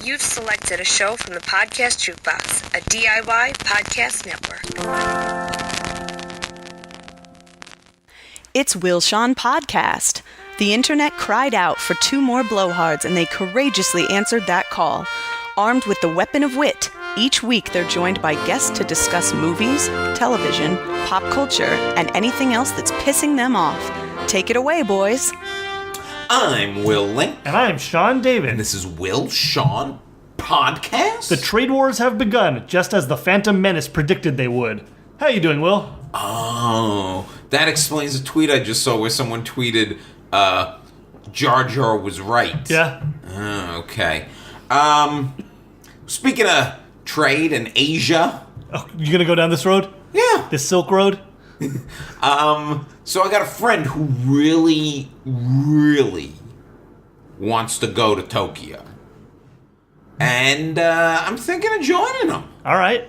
You've selected a show from the Podcast Jukebox, a DIY podcast network. It's Will Shawn Podcast. The internet cried out for two more blowhards, and they courageously answered that call. Armed with the weapon of wit, each week they're joined by guests to discuss movies, television, pop culture, and anything else that's pissing them off. Take it away, boys. I'm Will Link. And I'm Sean David. And this is Will Shawn Podcast? The trade wars have begun, just as the Phantom Menace predicted they would. How you doing, Will? Oh, that explains a tweet I just saw where someone tweeted, Jar Jar was right. Yeah. Oh, okay. Speaking of trade in Asia. Oh, you gonna go down this road? Yeah. This Silk Road? So I got a friend who really, really wants to go to Tokyo. And I'm thinking of joining him. All right.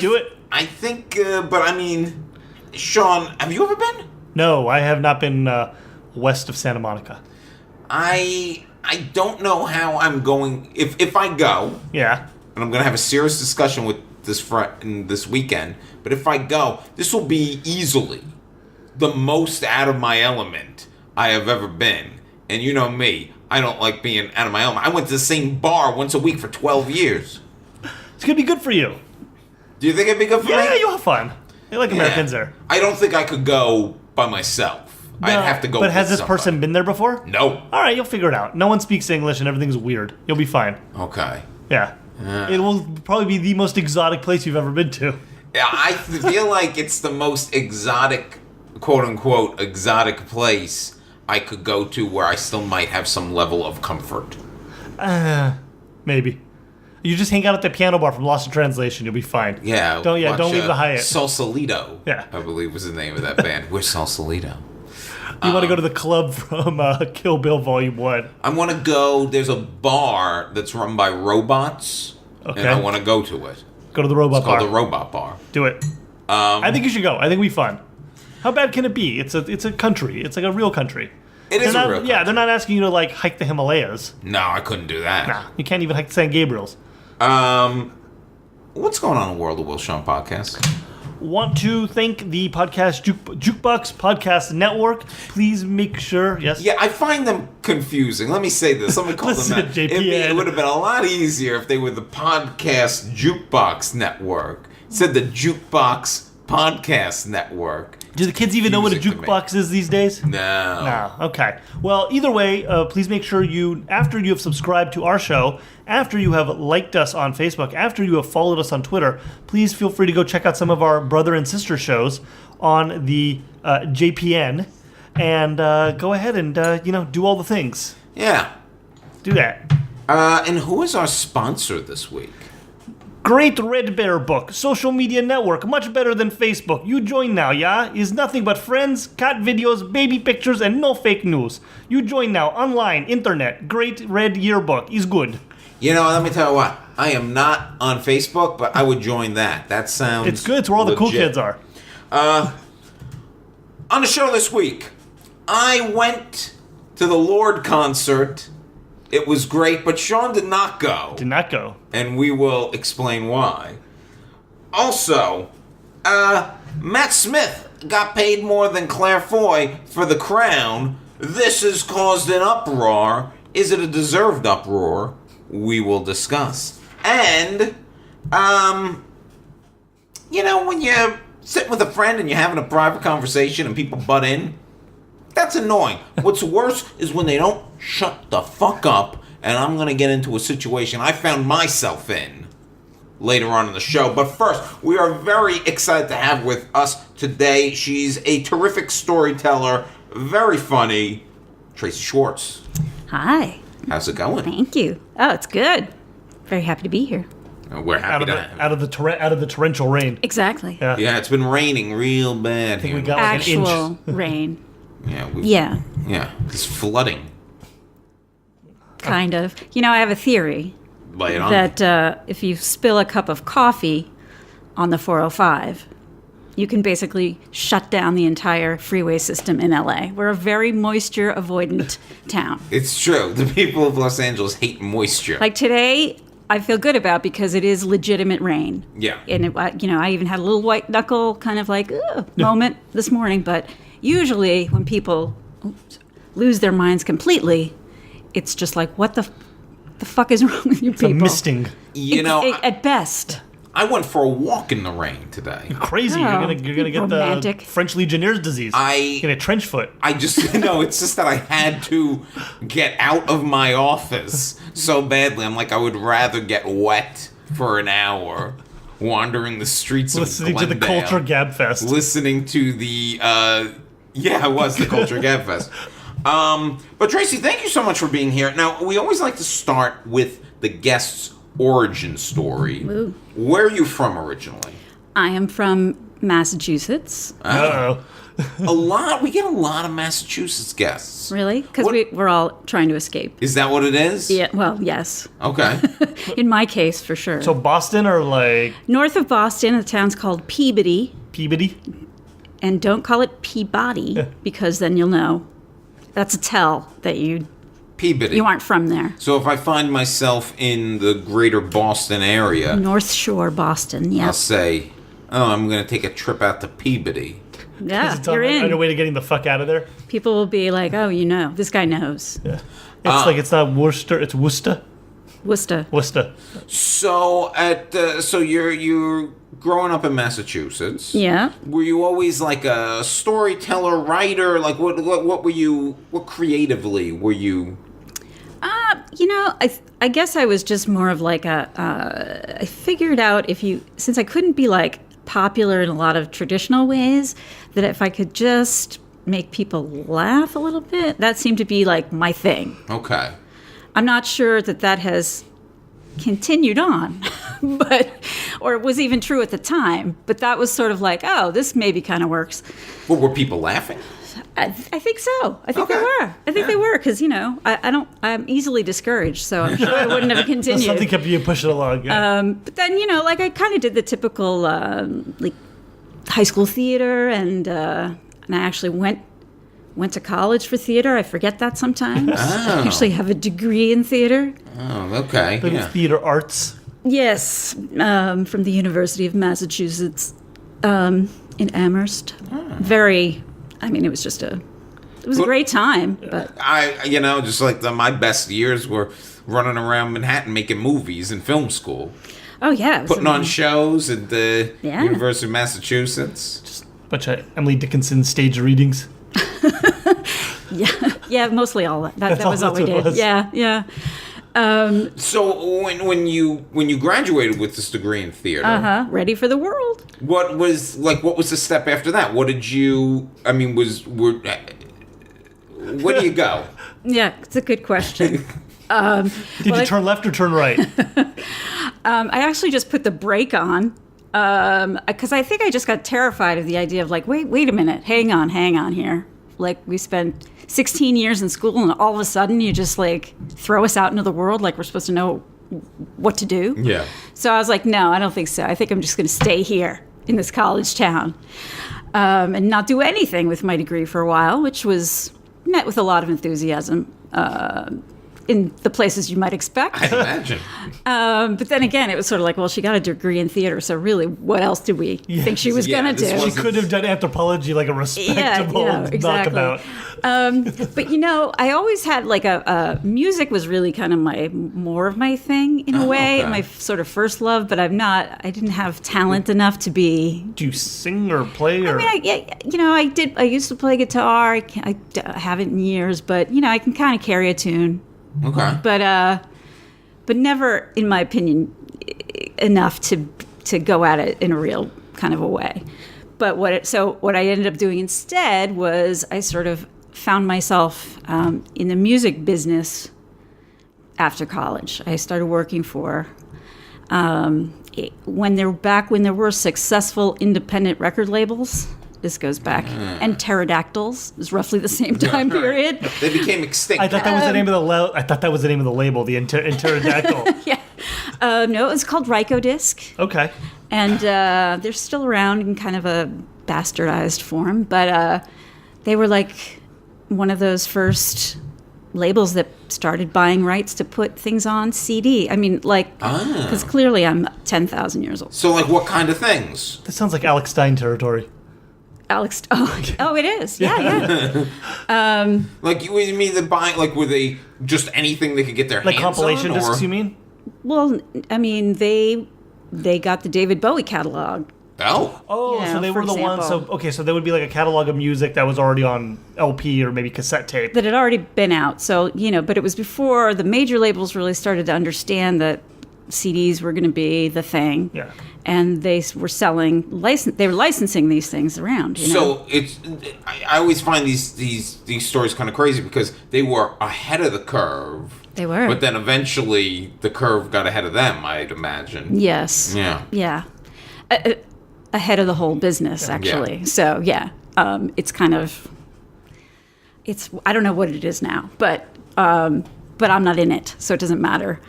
Do it. I think, but I mean, Sean, have you ever been? No, I have not been west of Santa Monica. I don't know how I'm going. If I go, Yeah. and I'm going to have a serious discussion with this friend this weekend, but if I go, this will be easily the most out of my element I have ever been. And you know me, I don't like being out of my element. I went to the same bar once a week for 12 years. It's gonna be good for you. Do you think it'd be good for me? Yeah, you'll have fun. They like Americans there. I don't think I could go by myself. I'd have to go But with has this somebody. person been there before? No. All right, you'll figure it out. No one speaks English and everything's weird. You'll be fine. Okay. Yeah. It will probably be the most exotic place you've ever been to. Yeah, I feel like it's the most exotic, quote-unquote, exotic place I could go to where I still might have some level of comfort. Maybe. You just hang out at the piano bar from Lost in Translation. You'll be fine. Yeah. Don't leave the Hyatt. Sausalito, Yeah. I believe was the name of that band. Where's Sausalito? You want to go to the club from Kill Bill Volume 1. I want to go, there's a bar that's run by robots, Okay. and I want to go to it. Go to the robot It's called bar. the Robot Bar. Do it. I think you should go. I think it'll be fun. How bad can it be? It's a country. It's like a real country. It is a real country. Yeah, they're not asking you to like hike the Himalayas. No, I couldn't do that. Nah, you can't even hike the San Gabriels. What's going on in the world of Will Shawn Podcast? Want to thank the podcast Jukebox Podcast Network. Please make sure, yes. Yeah, I find them confusing. Let me say this. Let me call Listen, them that. JPN. It would have been a lot easier if they were the Podcast Jukebox Network. It said the Jukebox Podcast Network. Do the kids even know what a Confusing to me. jukebox is these days? No. No. Okay. Well, either way, please make sure you, after you have subscribed to our show, after you have liked us on Facebook, after you have followed us on Twitter, please feel free to go check out some of our brother and sister shows on the JPN, and go ahead and do all the things. Yeah. Do that. And who is our sponsor this week? Great Red Bear Book, social media network, much better than Facebook. You join now, yeah? Is nothing but friends, cat videos, baby pictures, and no fake news. You join now, online, internet. Great Red Yearbook is good. You know, let me tell you what. I am not on Facebook, but I would join that. That sounds It's good. It's where all the cool legit. kids are. On the show this week, I went to the Lorde concert. It was great, but Sean did not go. Did not go. And we will explain why. Also, Matt Smith got paid more than Claire Foy for The Crown. This has caused an uproar. Is it a deserved uproar? We will discuss. And, when you're sitting with a friend and you're having a private conversation and people butt in, that's annoying. What's worse is when they don't shut the fuck up, and I'm going to get into a situation I found myself in later on in the show. But first, we are very excited to have with us today. She's a terrific storyteller, very funny, Traci Swartz. Hi. How's it going? Thank you. Oh, it's good. Very happy to be here. We're happy to out of the torrential rain. Exactly. Yeah. Yeah, it's been raining real bad here. we got like an inch. Actual rain. Yeah, Yeah, it's flooding. kind of. I have a theory Lay it on. that if you spill a cup of coffee on the 405, you can basically shut down the entire freeway system in LA. We're a very moisture avoidant town. It's true. The people of Los Angeles hate moisture. Like today, I feel good about because it is legitimate rain. Yeah. And I even had a little white knuckle kind of like moment this morning. But usually when people lose their minds completely, it's just like, what the fuck is wrong with you people? It's a misting. At best. I went for a walk in the rain today. You're crazy. Oh, You're gonna get romantic. the French Legionnaire's disease. You're gonna get trench foot. It's just that I had to get out of my office so badly. I'm like, I would rather get wet for an hour wandering the streets Listening of to the Glendale. Culture Gab Fest. Listening to the, it was the Culture Gab Fest. But Traci, thank you so much for being here. Now, we always like to start with the guest's origin story. Ooh. Where are you from originally? I am from Massachusetts. Uh-oh. We get a lot of Massachusetts guests. Really? Because What- we're all trying to escape. Is that what it is? Yeah, well, yes. Okay. In my case, for sure. So Boston or like North of Boston, the town's called Peabody. Peabody? And don't call it Peabody, because then you'll know. That's a tell that you Peabody. aren't from there. So if I find myself in the greater Boston area, North Shore, Boston, I'll yeah. say, I'm going to take a trip out to Peabody. Yeah, It's you're on a way in. to getting the fuck out of there. People will be like, oh, this guy knows. Yeah. It's not Worcester, it's Worcester. Worcester. So you're growing up in Massachusetts. Yeah. Were you always like a storyteller, writer? Like what were you? What creatively were you? I guess I was just more of like I figured out since I couldn't be like popular in a lot of traditional ways, that if I could just make people laugh a little bit, that seemed to be like my thing. Okay. I'm not sure that has continued on, or was even true at the time, but that was sort of like, oh, this maybe kind of works. Well, were people laughing? I think so. I think Okay. they were. I think they were, because I'm easily discouraged, so I'm sure I wouldn't have continued. Something kept you pushing along. Yeah. But then I kind of did the typical like high school theater, and I actually went to college for theater. I forget that sometimes. Oh. I actually have a degree in theater. Oh, okay. Little Yeah. theater arts. Yes, from the University of Massachusetts in Amherst. It was just a great time. But Just like my best years were running around Manhattan making movies in film school, oh yeah, it was putting on amazing. shows at the Yeah. University of Massachusetts. Just a bunch of Emily Dickinson stage readings. Yeah, mostly all that. That was all That's we what it did. was. Yeah. So when you graduated with this degree in theater, Ready for the world. what was the step after that? What did you? Where do you go? Yeah, it's a good question. Did you turn left or turn right? I actually just put the brake on because I think I just got terrified of the idea of like, wait a minute, hang on here. Like we spent 16 years in school, and all of a sudden you just like throw us out into the world like we're supposed to know what to do. Yeah. So I was like, no, I don't think so. I think I'm just going to stay here in this college town and not do anything with my degree for a while, which was met with a lot of enthusiasm in the places you might expect. I imagine. But then again, it was sort of like, well, she got a degree in theater, so really, what else did we think she was Yeah, going to this do? was- She could have done anthropology like a respectable knockabout. But I always had like music was really kind of more of my thing in a way, okay. my sort of first love. But I didn't have talent enough to be. Do you sing or play? Or? I did. I used to play guitar. I haven't in years, but I can kind of carry a tune. Okay. But never, in my opinion, enough to go at it in a real kind of a way. But what I ended up doing instead was I sort of found myself in the music business after college. I started working for when there were successful independent record labels. This goes back, and pterodactyls is roughly the same time period. They became extinct. I thought that was the name of the label, the pterodactyl. Yeah, no, it was called Rykodisc. Okay. And they're still around in kind of a bastardized form, but they were like one of those first labels that started buying rights to put things on CD. I mean, like, because clearly I'm 10,000 years old. So, like, what kind of things? This sounds like Alex Stein territory. Oh, it is. Yeah. Like, you mean the buying? Like, were they just anything they could get their Like hands compilation on? discs, you mean? Well, I mean, they got the David Bowie catalog. Oh, Yeah, so they for were the ones. So example. so there would be like a catalog of music that was already on LP or maybe cassette tape. That had already been out. So, but it was before the major labels really started to understand that CDs were going to be the thing. Yeah. And they were they were licensing these things around. So I always find these stories kind of crazy because they were ahead of the curve. They were. But then eventually the curve got ahead of them, I'd imagine. Yes. Yeah. Ahead of the whole business, actually. Yeah. So, yeah. It's kind of... I don't know what it is now, but I'm not in it, so it doesn't matter.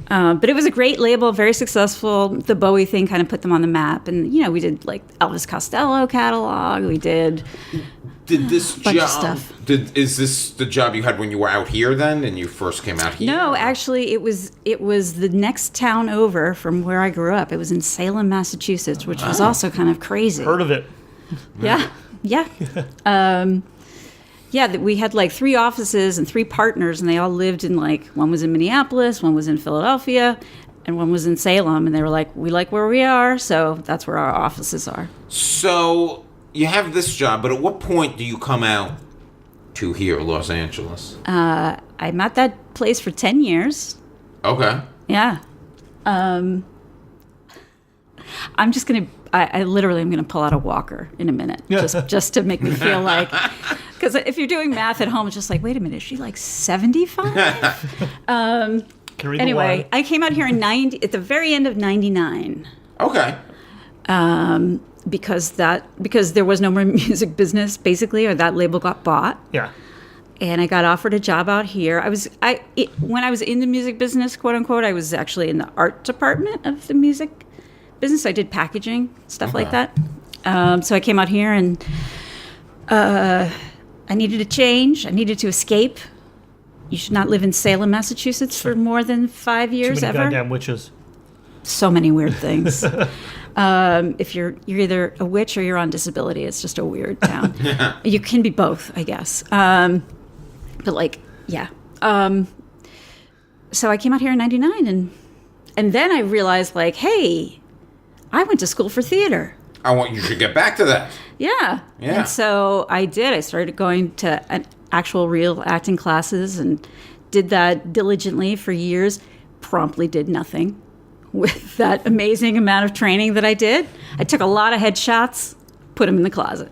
But it was a great label, very successful. The Bowie thing kind of put them on the map. And, we did, like, Elvis Costello catalog. We did... Did this bunch job... of stuff. Is this the job you had when you were out here then, and you first came out here? No, actually, it was the next town over from where I grew up. It was in Salem, Massachusetts, which was also kind of crazy. Heard of it? Yeah. We had like 3 offices and 3 partners, and they all lived in like, one was in Minneapolis, one was in Philadelphia, and one was in Salem. And they were like, we like where we are, so that's where our offices are. So you have this job, but at what point do you come out to here, Los Angeles? I'm at that place for 10 years. Okay. Yeah. I'm just going to... I literally am going to pull out a walker in a minute, just to make me feel like... Because if you're doing math at home, it's just like, wait a minute, is she like 75? Anyway, I came out here at the very end of 99. Okay. Because there was no more music business, basically, or that label got bought. Yeah. And I got offered a job out here. When I was in the music business, quote unquote, I was actually in the art department of the music business. I did packaging, stuff like that. So I came out here and I needed a change. I needed to escape. You should not live in Salem, Massachusetts for more than 5 years Too many ever. goddamn witches. So many weird things. If you're either a witch or you're on disability, it's just a weird town. You can be both, I guess. But like, yeah. So I came out here in 99 and then I realized like, hey, I went to school for theater. You should get back to that. Yeah. And so I did. I started going to an actual real acting classes and did that diligently for years. Promptly did nothing with that amazing amount of training that I did. I took a lot of headshots, put them in the closet.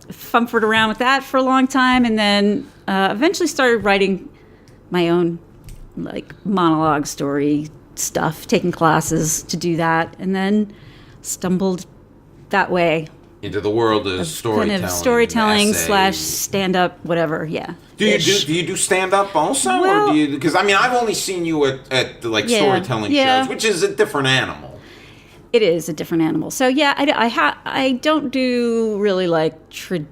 Fumbled around with that for a long time, and then eventually started writing my own like monologue story stuff, taking classes to do that, and then stumbled that way Into the world of storytelling. kind of storytelling essays. / stand-up, whatever. Yeah. Do you do stand up also, Well- or do you? Because I mean, I've only seen you at like Yeah, storytelling yeah. shows, which is a different animal. It is a different animal. So yeah, I don't do really like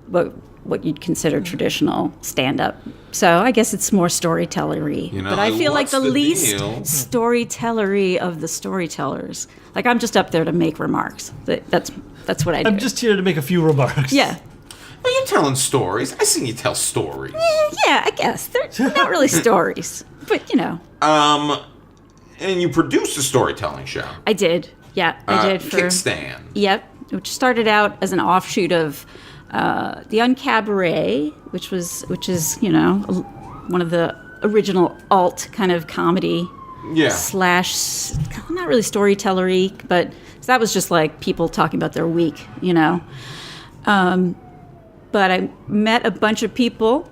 what you'd consider traditional stand-up. So I guess it's more storytellery. You know, but I feel like what's the the least deal? storytellery of the storytellers. Like I'm just up there to make remarks. That's what I do. I'm just here to make a few remarks. Yeah. Well, you're telling stories. I seen you tell stories. Yeah, I guess. They're not really stories. But, And you produced a storytelling show. I did. Yeah, I did for Kickstand. Yep, which started out as an offshoot of the Uncabaret, which is one of the original alt kind of comedy Yeah. / not really storytellery, but that was just like people talking about their week, But I met a bunch of people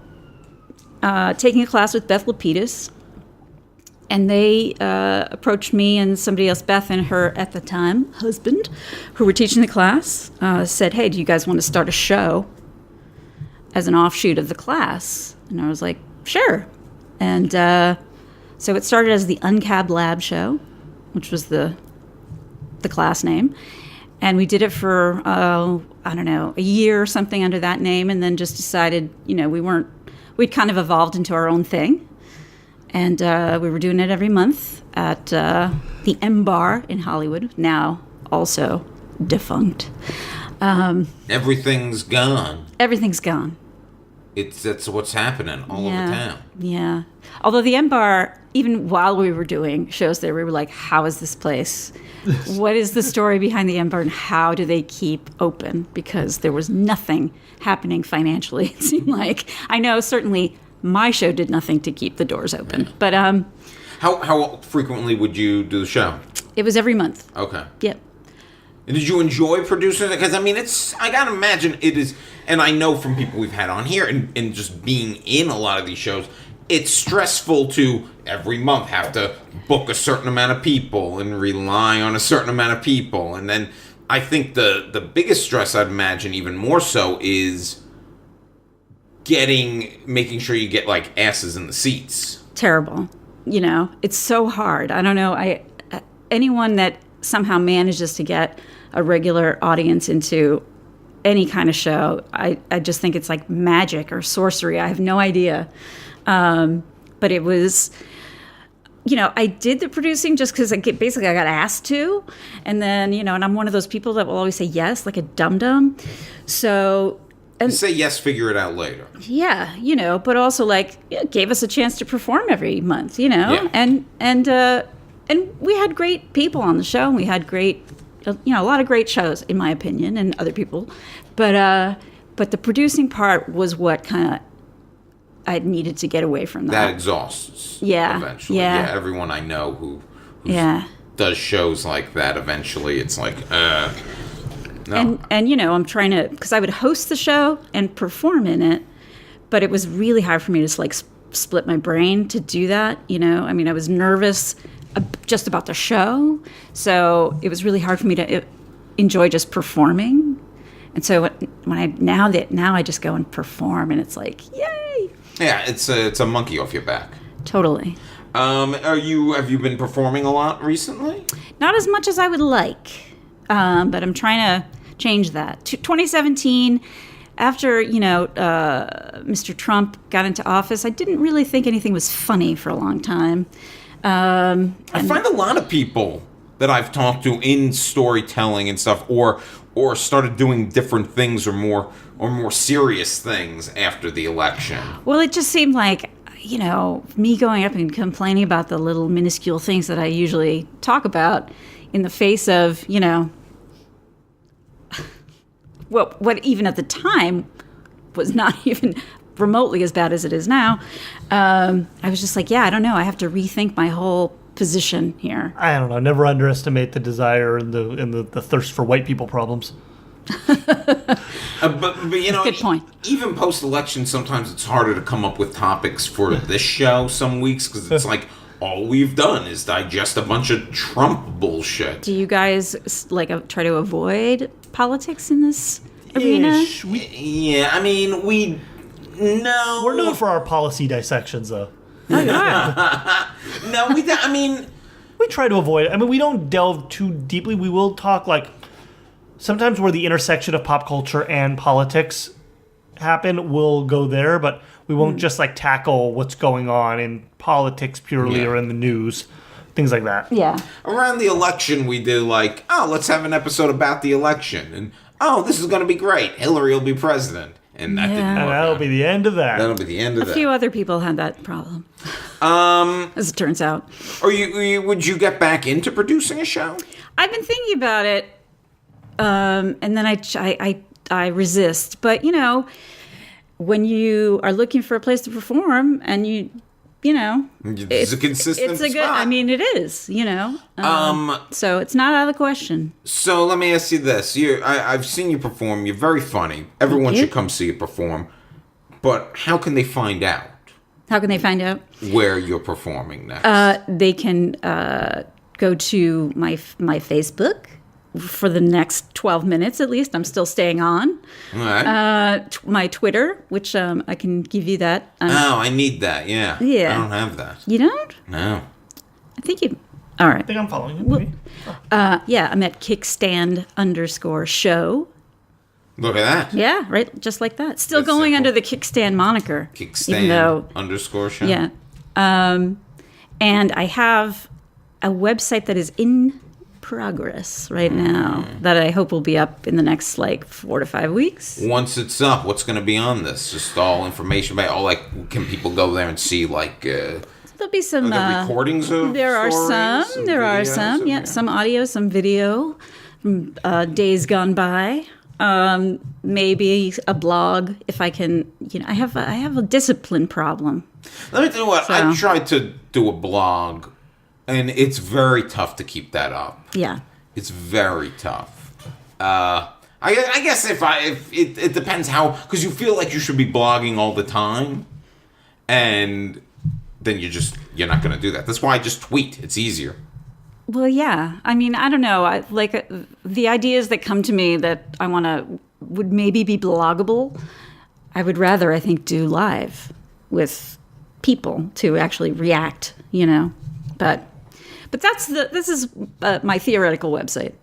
taking a class with Beth Lapidus. And they approached me and somebody else, Beth and her, at the time, husband, who were teaching the class, said, hey, do you guys want to start a show as an offshoot of the class? And I was like, sure. And so it started as the Uncab Lab show, which was the the class name. And we did it for, I don't know, a year or something under that name, and then just decided, we'd kind of evolved into our own thing. And we were doing it every month at the M Bar in Hollywood, now also defunct. Everything's gone. Everything's gone. That's what's happening all over town. Yeah. Although the M Bar, even while we were doing shows there, we were like, how is this place? What is the story behind the M Bar, and how do they keep open? Because there was nothing happening financially, it seemed like. I know certainly my show did nothing to keep the doors open. But how frequently would you do the show? It was every month. Okay. Yep. And did you enjoy producing it? Because, I mean, I got to imagine it is, and I know from people we've had on here and just being in a lot of these shows, it's stressful to every month have to book a certain amount of people and rely on a certain amount of people. And then I think the biggest stress, I'd imagine even more so, is making sure you get, like, asses in the seats. Terrible. It's so hard. I don't know. Anyone that somehow manages to get a regular audience into any kind of show, I just think it's like magic or sorcery. I have no idea. But it was, I did the producing just because basically I got asked to. And then, and I'm one of those people that will always say yes, like a dum-dum. So... And say yes, figure it out later. Yeah, but also gave us a chance to perform every month, Yeah. And we had great people on the show. We had a lot of great shows, in my opinion, and other people. But the producing part was what kind of I needed to get away from that. That exhausts. Yeah. Eventually. Yeah. Everyone I know who does shows like that, eventually it's like, no. And I'm trying to, because I would host the show and perform in it, but it was really hard for me to split my brain to do that. I mean, I was nervous just about the show, so it was really hard for me to enjoy just performing. And so now I just go and perform, and it's like, yay! Yeah, it's a monkey off your back. Totally. Have you been performing a lot recently? Not as much as I would like, but I'm trying to change that. 2017, after Mr. Trump got into office, I didn't really think anything was funny for a long time. I find a lot of people that I've talked to in storytelling and stuff, or started doing different things or more serious things after the election. Well, it just seemed like, me going up and complaining about the little minuscule things that I usually talk about in the face of, what even at the time was not even remotely as bad as it is now. I was just like, I don't know. I have to rethink my whole position here. I don't know. Never underestimate the desire and the thirst for white people problems. But good point. Even post-election, sometimes it's harder to come up with topics for this show some weeks, because it's like all we've done is digest a bunch of Trump bullshit. Do you guys try to avoid politics in this arena? Yeah, I mean, no. We're known for our policy dissections, though. Oh, you are. No, I mean, we try to avoid it. I mean, we don't delve too deeply. We will talk sometimes where the intersection of pop culture and politics happen, we'll go there, but we won't just tackle what's going on in politics purely or in the news, things like that. Yeah. Around the election, we do let's have an episode about the election, and this is going to be great. Hillary will be president. And that didn't work. And that'll be the end of that. That'll be the end of that. A few other people had that problem. As it turns out. Would you get back into producing a show? I've been thinking about it, and then I resist. But when you are looking for a place to perform, and it's a consistent it's a good. spot. I mean, it is. So it's not out of the question. So let me ask you this: I've seen you perform. You're very funny. Everyone should come see you perform. But how can they find out? How can they find out where you're performing next? They can go to my Facebook. For the next 12 minutes, at least, I'm still staying on. All right. My Twitter, which I can give you that. I need that. Yeah. Yeah. I don't have that. You don't? No. I think you All right. I think I'm following you. Maybe. Yeah, I'm at Kickstand_show. Look at that. Yeah, right, just like that. Still That's going simple. under the Kickstand moniker. Kickstand_show. Yeah. And I have a website that is in progress right now that I hope will be up in the next 4 to 5 weeks. Once it's up, what's going to be on this? Just all information about can people go there and see There'll be some are there recordings of there are stories, some. There are some. Yeah, some audio, some video from days gone by. Maybe a blog if I can. I have a discipline problem. Let me tell you what. So. I tried to do a blog, and it's very tough to keep that up. Yeah. It's very tough. I guess if it depends how, because you feel like you should be blogging all the time, and then you're not going to do that. That's why I just tweet. It's easier. Well, yeah. I mean, I don't know. The ideas that come to me that I would maybe be bloggable. I would rather, I think, do live with people to actually react. But this is my theoretical website.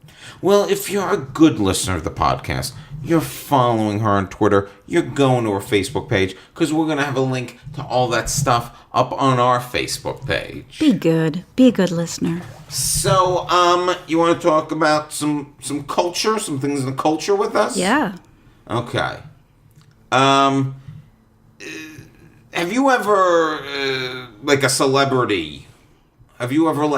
Well, if you're a good listener of the podcast, you're following her on Twitter, you're going to her Facebook page, because we're going to have a link to all that stuff up on our Facebook page. Be good. Be a good listener. So, you want to talk about some culture, some things in the culture with us? Yeah. Okay. Have you ever, a celebrity, have you ever,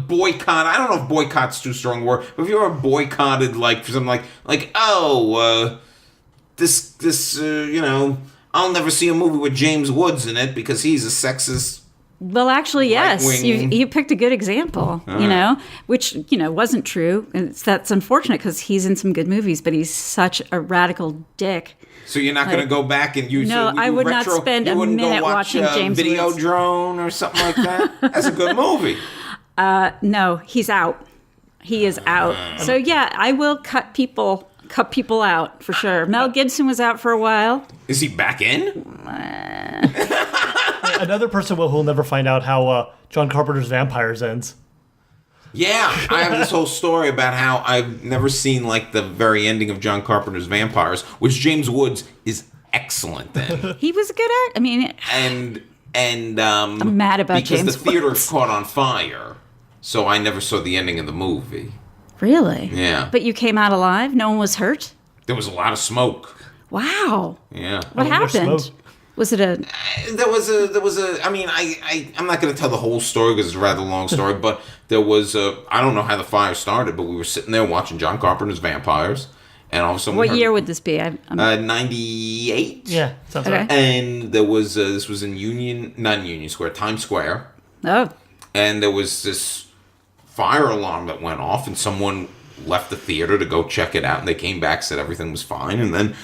boycott? I don't know if boycott's too strong a word, but have you ever boycotted, for something this, I'll never see a movie with James Woods in it because he's a sexist. Well, actually, yes. Right-wing. You picked a good example, which, wasn't true. That's unfortunate because he's in some good movies, but he's such a radical dick. So you're not going to go back and use... No, I would not spend a minute watching James Video Woods. Drone or something like that? That's a good movie. No, he's out. He is out. So, yeah, I will cut people out for sure. Mel Gibson was out for a while. Is he back in? Another person who'll never find out how John Carpenter's Vampires ends. Yeah, I have this whole story about how I've never seen the very ending of John Carpenter's Vampires, which James Woods is excellent in. He was good at. I mean, and I'm mad about because James the theater Woods. caught on fire, so I never saw the ending of the movie. Really? Yeah. But you came out alive? No one was hurt? There was a lot of smoke. Wow. Yeah. What happened? Was it a... There was a. I mean, I'm not going to tell the whole story because it's a rather long story. But there was a. I don't know how the fire started, but we were sitting there watching John Carpenter's Vampires, and all of a sudden, What year would this be? 98. Yeah, sounds Okay. right. And there was this was in not in Union Square, Times Square, Oh. and there was this fire alarm that went off, and someone left the theater to go check it out, and they came back, said everything was fine, and then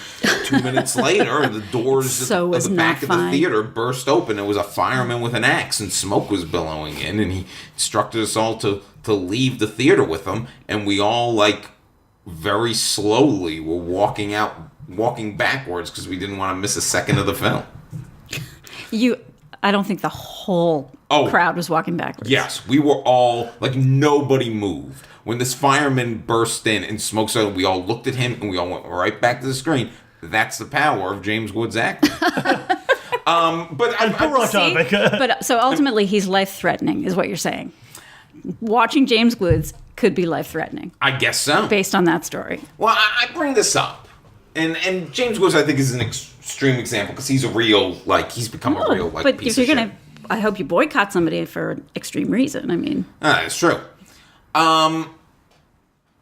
2 minutes later, the doors of the back of the theater burst open. It was a fireman with an axe, and smoke was billowing in, and he instructed us all to leave the theater with him, and we all, very slowly were walking backwards because we didn't want to miss a second of the film. I don't think the whole crowd was walking backwards. Yes, we were all, nobody moved. When this fireman burst in and smoke started, we all looked at him and we all went right back to the screen. That's the power of James Woods acting. But so ultimately, he's life-threatening, is what you're saying. Watching James Woods could be life-threatening. I guess so. Based on that story. Well, I bring this up. And James Woods, I think, is an extreme example because he's a real, he's become a real, but piece if you're of going to, I hope you boycott somebody for an extreme reason. I mean. It's true.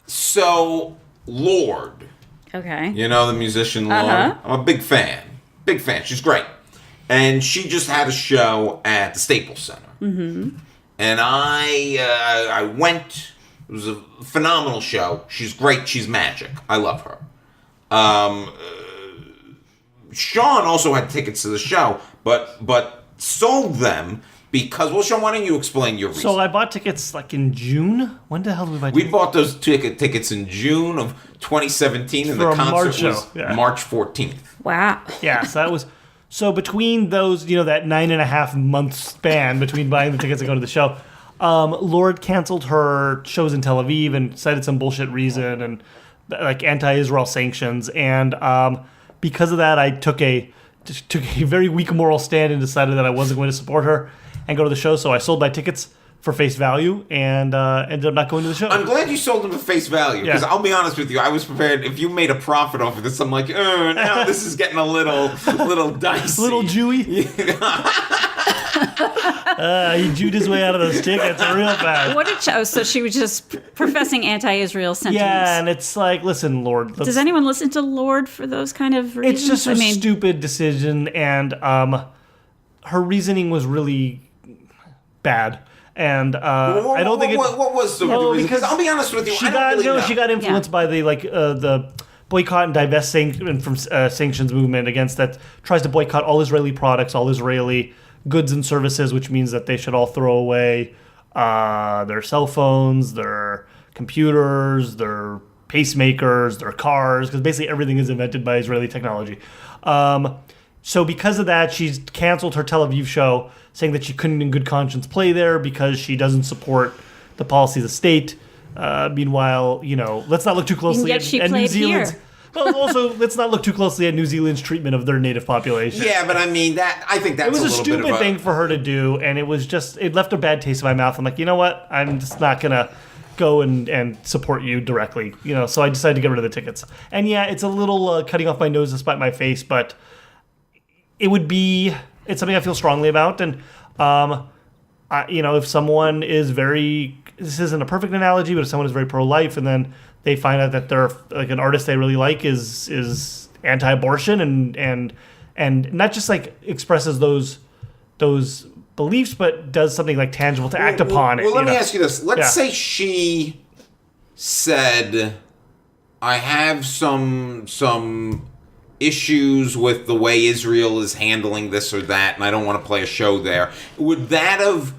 So, Lorde. Okay. You know the musician Lorde? Uh-huh. I'm a big fan. Big fan. She's great. And she just had a show at the Staples Center. Mm-hmm. And I went. It was a phenomenal show. She's great. She's magic. I love her. Sean also had tickets to the show, but sold them because... Well, Sean, why don't you explain your reason? So I bought tickets in June. When the hell did we buy tickets? We bought those tickets in June of 2017, and For the a concert March was show. Yeah. March 14th. Wow. Yeah, so that was... So between those, that 9.5 month span between buying the tickets and going to the show, Lorde canceled her shows in Tel Aviv and cited some bullshit reason and like anti-Israel sanctions. And because of that, I took a very weak moral stand and decided that I wasn't going to support her and go to the show. So I sold my tickets for face value and ended up not going to the show. I'm glad you sold them for face value, because I'll be honest with you, I was prepared, if you made a profit off of this, I'm like, now this is getting a little dicey. Little Jewy? He Jewed his way out of those tickets real fast. What did so she was just professing anti-Israel sentiments. Yeah, and it's like, listen, Lorde. Does anyone listen to Lorde for those kind of reasons? It's just a stupid decision, and her reasoning was really bad. And I don't think what was the reason? Because I'll be honest with you, I don't really know. She got influenced by the boycott and divest from sanctions movement against that tries to boycott all Israeli products, all Israeli goods and services, which means that they should all throw away their cell phones, their computers, their pacemakers, their cars, because basically everything is invented by Israeli technology. So because of that, she's canceled her Tel Aviv show, saying that she couldn't in good conscience play there because she doesn't support the policy of the state. Meanwhile, let's not look too closely at New Zealand's... Well, also, let's not look too closely at New Zealand's treatment of their native population. Yeah, but I mean, I think that's a little bit of It was a stupid thing for her to do, and it left a bad taste in my mouth. I'm like, you know what? I'm just not going to go and support you directly. So I decided to get rid of the tickets. And yeah, it's a little cutting off my nose to spite my face, but it's something I feel strongly about. And, if someone is this isn't a perfect analogy, but if someone is very pro-life and then they find out that they're like an artist they really like is anti-abortion and not just like expresses those beliefs, but does something like tangible to act upon it. Well, let me ask you this. Let's say she said, I have some issues with the way Israel is handling this or that, and I don't want to play a show there. Would that have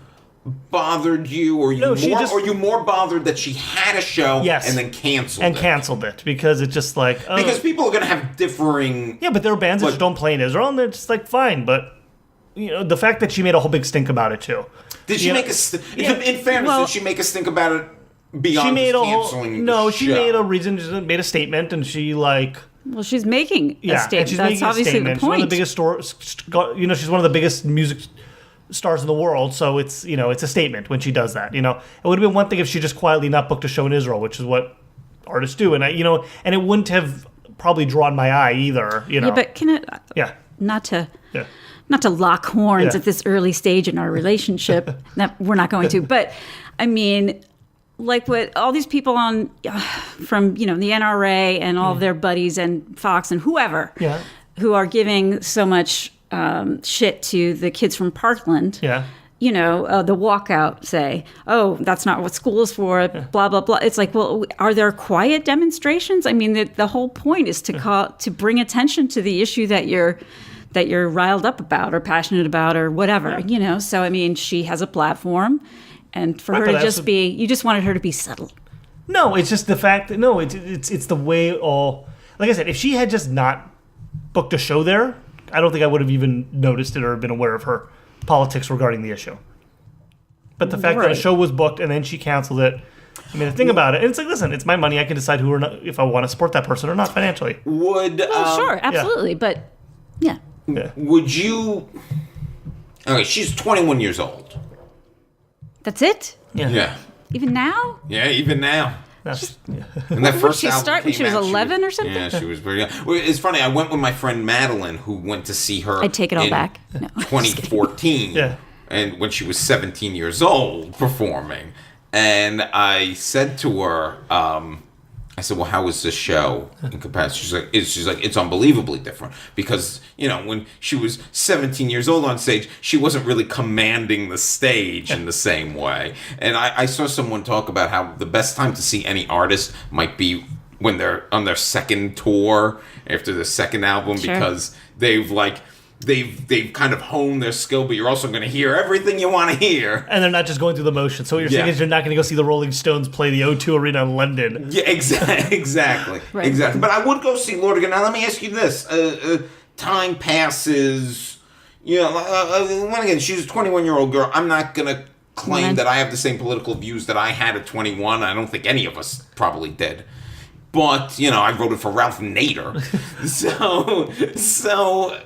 bothered you, or you more bothered that she had a show and then canceled it? Because it's just like because people are going to have differing but there are bands that don't play in Israel and they're just like fine, but the fact that she made a whole big stink about it too. Did she make in fairness, did she make a stink about it beyond canceling the show? She made a statement, and she well, she's making a statement. That's obviously the point. She's one of the biggest she's one of the biggest music stars in the world, so it's it's a statement when she does that. It would have been one thing if she just quietly not booked a show in Israel, which is what artists do, and and it wouldn't have probably drawn my eye either. Yeah, but can it? Yeah. Not to lock horns at this early stage in our relationship. That we're not going to. But I mean, like what all these people from the NRA and all of their buddies and Fox and whoever, who are giving so much shit to the kids from Parkland. Yeah. The walkout, say, oh, that's not what school is for, blah, blah, blah. It's like, well, are there quiet demonstrations? I mean, the whole point is to bring attention to the issue that you're riled up about or passionate about or whatever, So, I mean, she has a platform, and for her to just you just wanted her to be subtle. No, it's just the fact that, it's the way all, like I said, if she had just not booked a show there, I don't think I would have even noticed it or been aware of her politics regarding the issue. But the fact that a show was booked and then she canceled it, I mean, the thing about it, and it's like, listen, it's my money. I can decide who or not, if I want to support that person or not financially. Sure, absolutely, but yeah. Would you? Okay, she's 21 years old. That's it? Yeah. Even now? Yeah, even now. And that first album came when she was 11 or something? Yeah, she was very young. Well, it's funny. I went with my friend Madeline, who went to see her. I'd take it all back. No, 2014. And when she was 17 years old, performing, and I said to her, I said, "Well, how was this show in comparison?" She's like, it's unbelievably different because when she was 17 years old on stage, she wasn't really commanding the stage in the same way. And I saw someone talk about how the best time to see any artist might be when they're on their second tour after the second album, because they've kind of honed their skill, but you're also going to hear everything you want to hear. And they're not just going through the motion. So what you're saying is you're not going to go see the Rolling Stones play the O2 Arena in London. Yeah, exactly. Right. Exactly. But I would go see Lorde again. Now, let me ask you this. time passes. When again, she's a 21-year-old girl. I'm not going to claim that I have the same political views that I had at 21. I don't think any of us probably did. But, I voted for Ralph Nader. so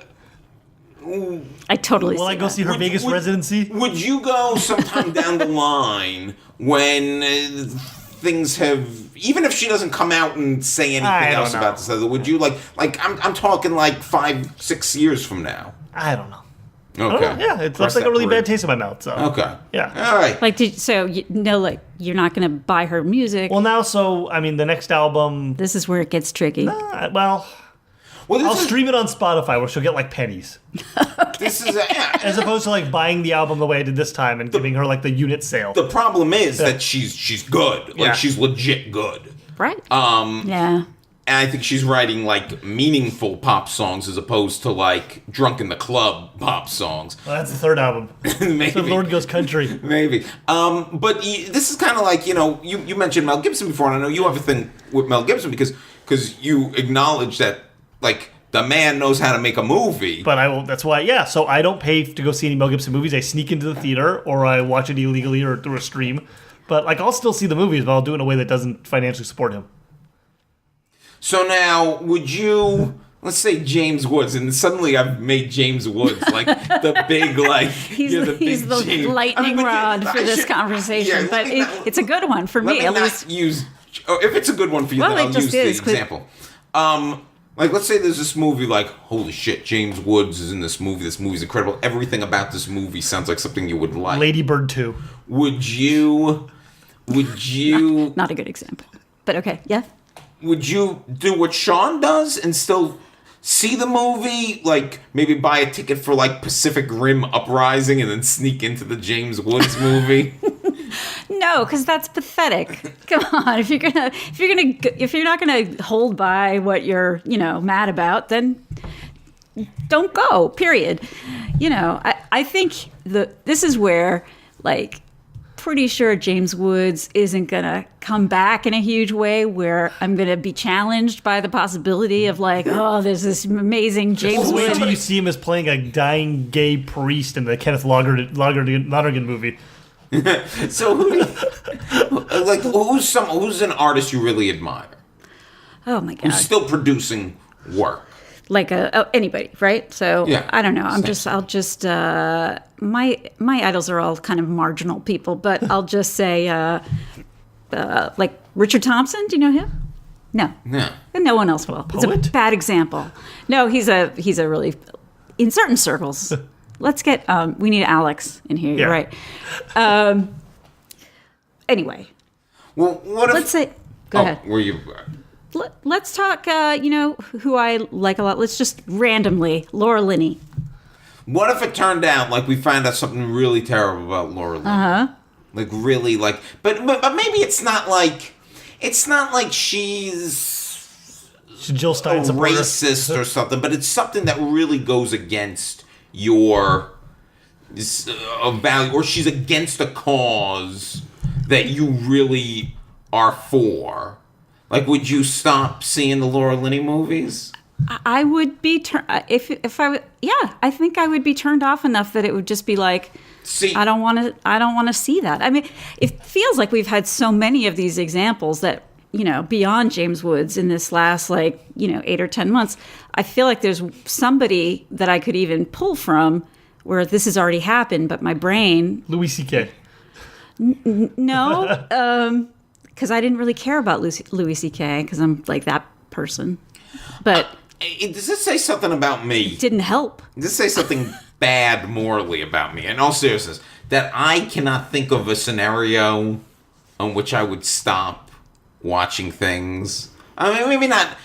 I totally Will I go see her Vegas residency? Would you go sometime down the line when things have, even if she doesn't come out and say anything else about this other, would you I'm talking 5-6 years from now? I don't know. Okay. Yeah, it looks like a really bad taste in my mouth. So. Okay. Yeah. All right. You're not going to buy her music. Well, now, the next album. This is where it gets tricky. I'll stream it on Spotify where she'll get pennies. This is as opposed to buying the album the way I did this time and giving her the unit sale. The problem is that she's good. She's legit good. Right. Yeah. And I think she's writing meaningful pop songs as opposed to drunk in the club pop songs. Well, that's the third album. Maybe. So Lorde goes country. Maybe. But this is kind of you mentioned Mel Gibson before, and I know you have a thing with Mel Gibson because you acknowledge that the man knows how to make a movie. But that's why, yeah. So I don't pay to go see any Mel Gibson movies. I sneak into the theater or I watch it illegally or through a stream. But I'll still see the movies, but I'll do it in a way that doesn't financially support him. So now, would you, let's say James Woods, and suddenly I've made James Woods the big, he's the lightning rod for this conversation, yeah, but it's a good one for me, at least. If it's a good one for you, then I'll use the example. Let's say there's this movie, holy shit, James Woods is in this movie. This movie's incredible. Everything about this movie sounds like something you would like. Lady Bird 2. Would you... Not a good example, but okay, yeah. Would you do what Sean does and still see the movie? Maybe buy a ticket for Pacific Rim Uprising and then sneak into the James Woods movie? No, because that's pathetic. Come on, if you're not gonna hold by what you're mad about, then don't go. Period. I think this is where pretty sure James Woods isn't gonna come back in a huge way where I'm gonna be challenged by the possibility of there's this amazing James Woods. Wait till you see him as playing a dying gay priest in the Kenneth Lonergan movie. So who's an artist you really admire? Oh my god. Who's still producing work? Anybody, right? So yeah, I don't know. My idols are all kind of marginal people, but I'll just say Richard Thompson. Do you know him? No. And no one else will. Poet? It's a bad example. No, he's a really, in certain circles. Let's get we need Alex in here. You're right. Anyway. Well, let's say go ahead. Were you? Let's talk, who I like a lot. Let's just randomly, Laura Linney. What if it turned out we found out something really terrible about Laura Linney? Uh-huh. Really, but maybe it's not she's Jill Stein racist or something, but it's something that really goes against your value, or she's against a cause that you really are for. Would you stop seeing the Laura Linney movies? I would be if I would. Yeah, I think I would be turned off enough that it would just be see, I don't want to see that. I mean, it feels like we've had so many of these examples that beyond James Woods in this last 8 or 10 months. I feel like there's somebody that I could even pull from where this has already happened, but my brain. Louis C.K. No. Because I didn't really care about Louis C.K. because I'm that person. But does this say something about me? It didn't help. Does this say something bad morally about me? In all seriousness, that I cannot think of a scenario on which I would stop watching things. I mean, maybe not.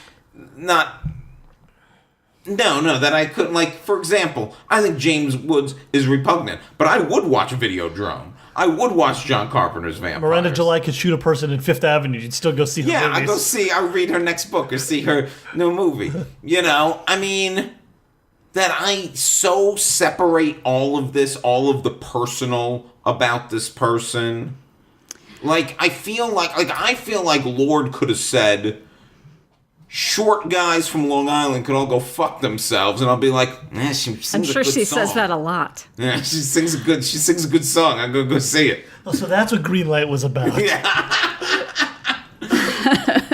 No, that I couldn't. For example, I think James Woods is repugnant, but I would watch Videodrome. I would watch John Carpenter's Vampires. Miranda July could shoot a person in Fifth Avenue. You'd still go see her movies. I read her next book or see her new movie. I mean, that I so separate all of the personal about this person. I feel like Lorde could have said, short guys from Long Island could all go fuck themselves, and I'll be like, she sings I'm sure a good she song. says that a lot. Yeah, she sings a good song. I'm gonna go see it. Oh, so that's what Green Light was about.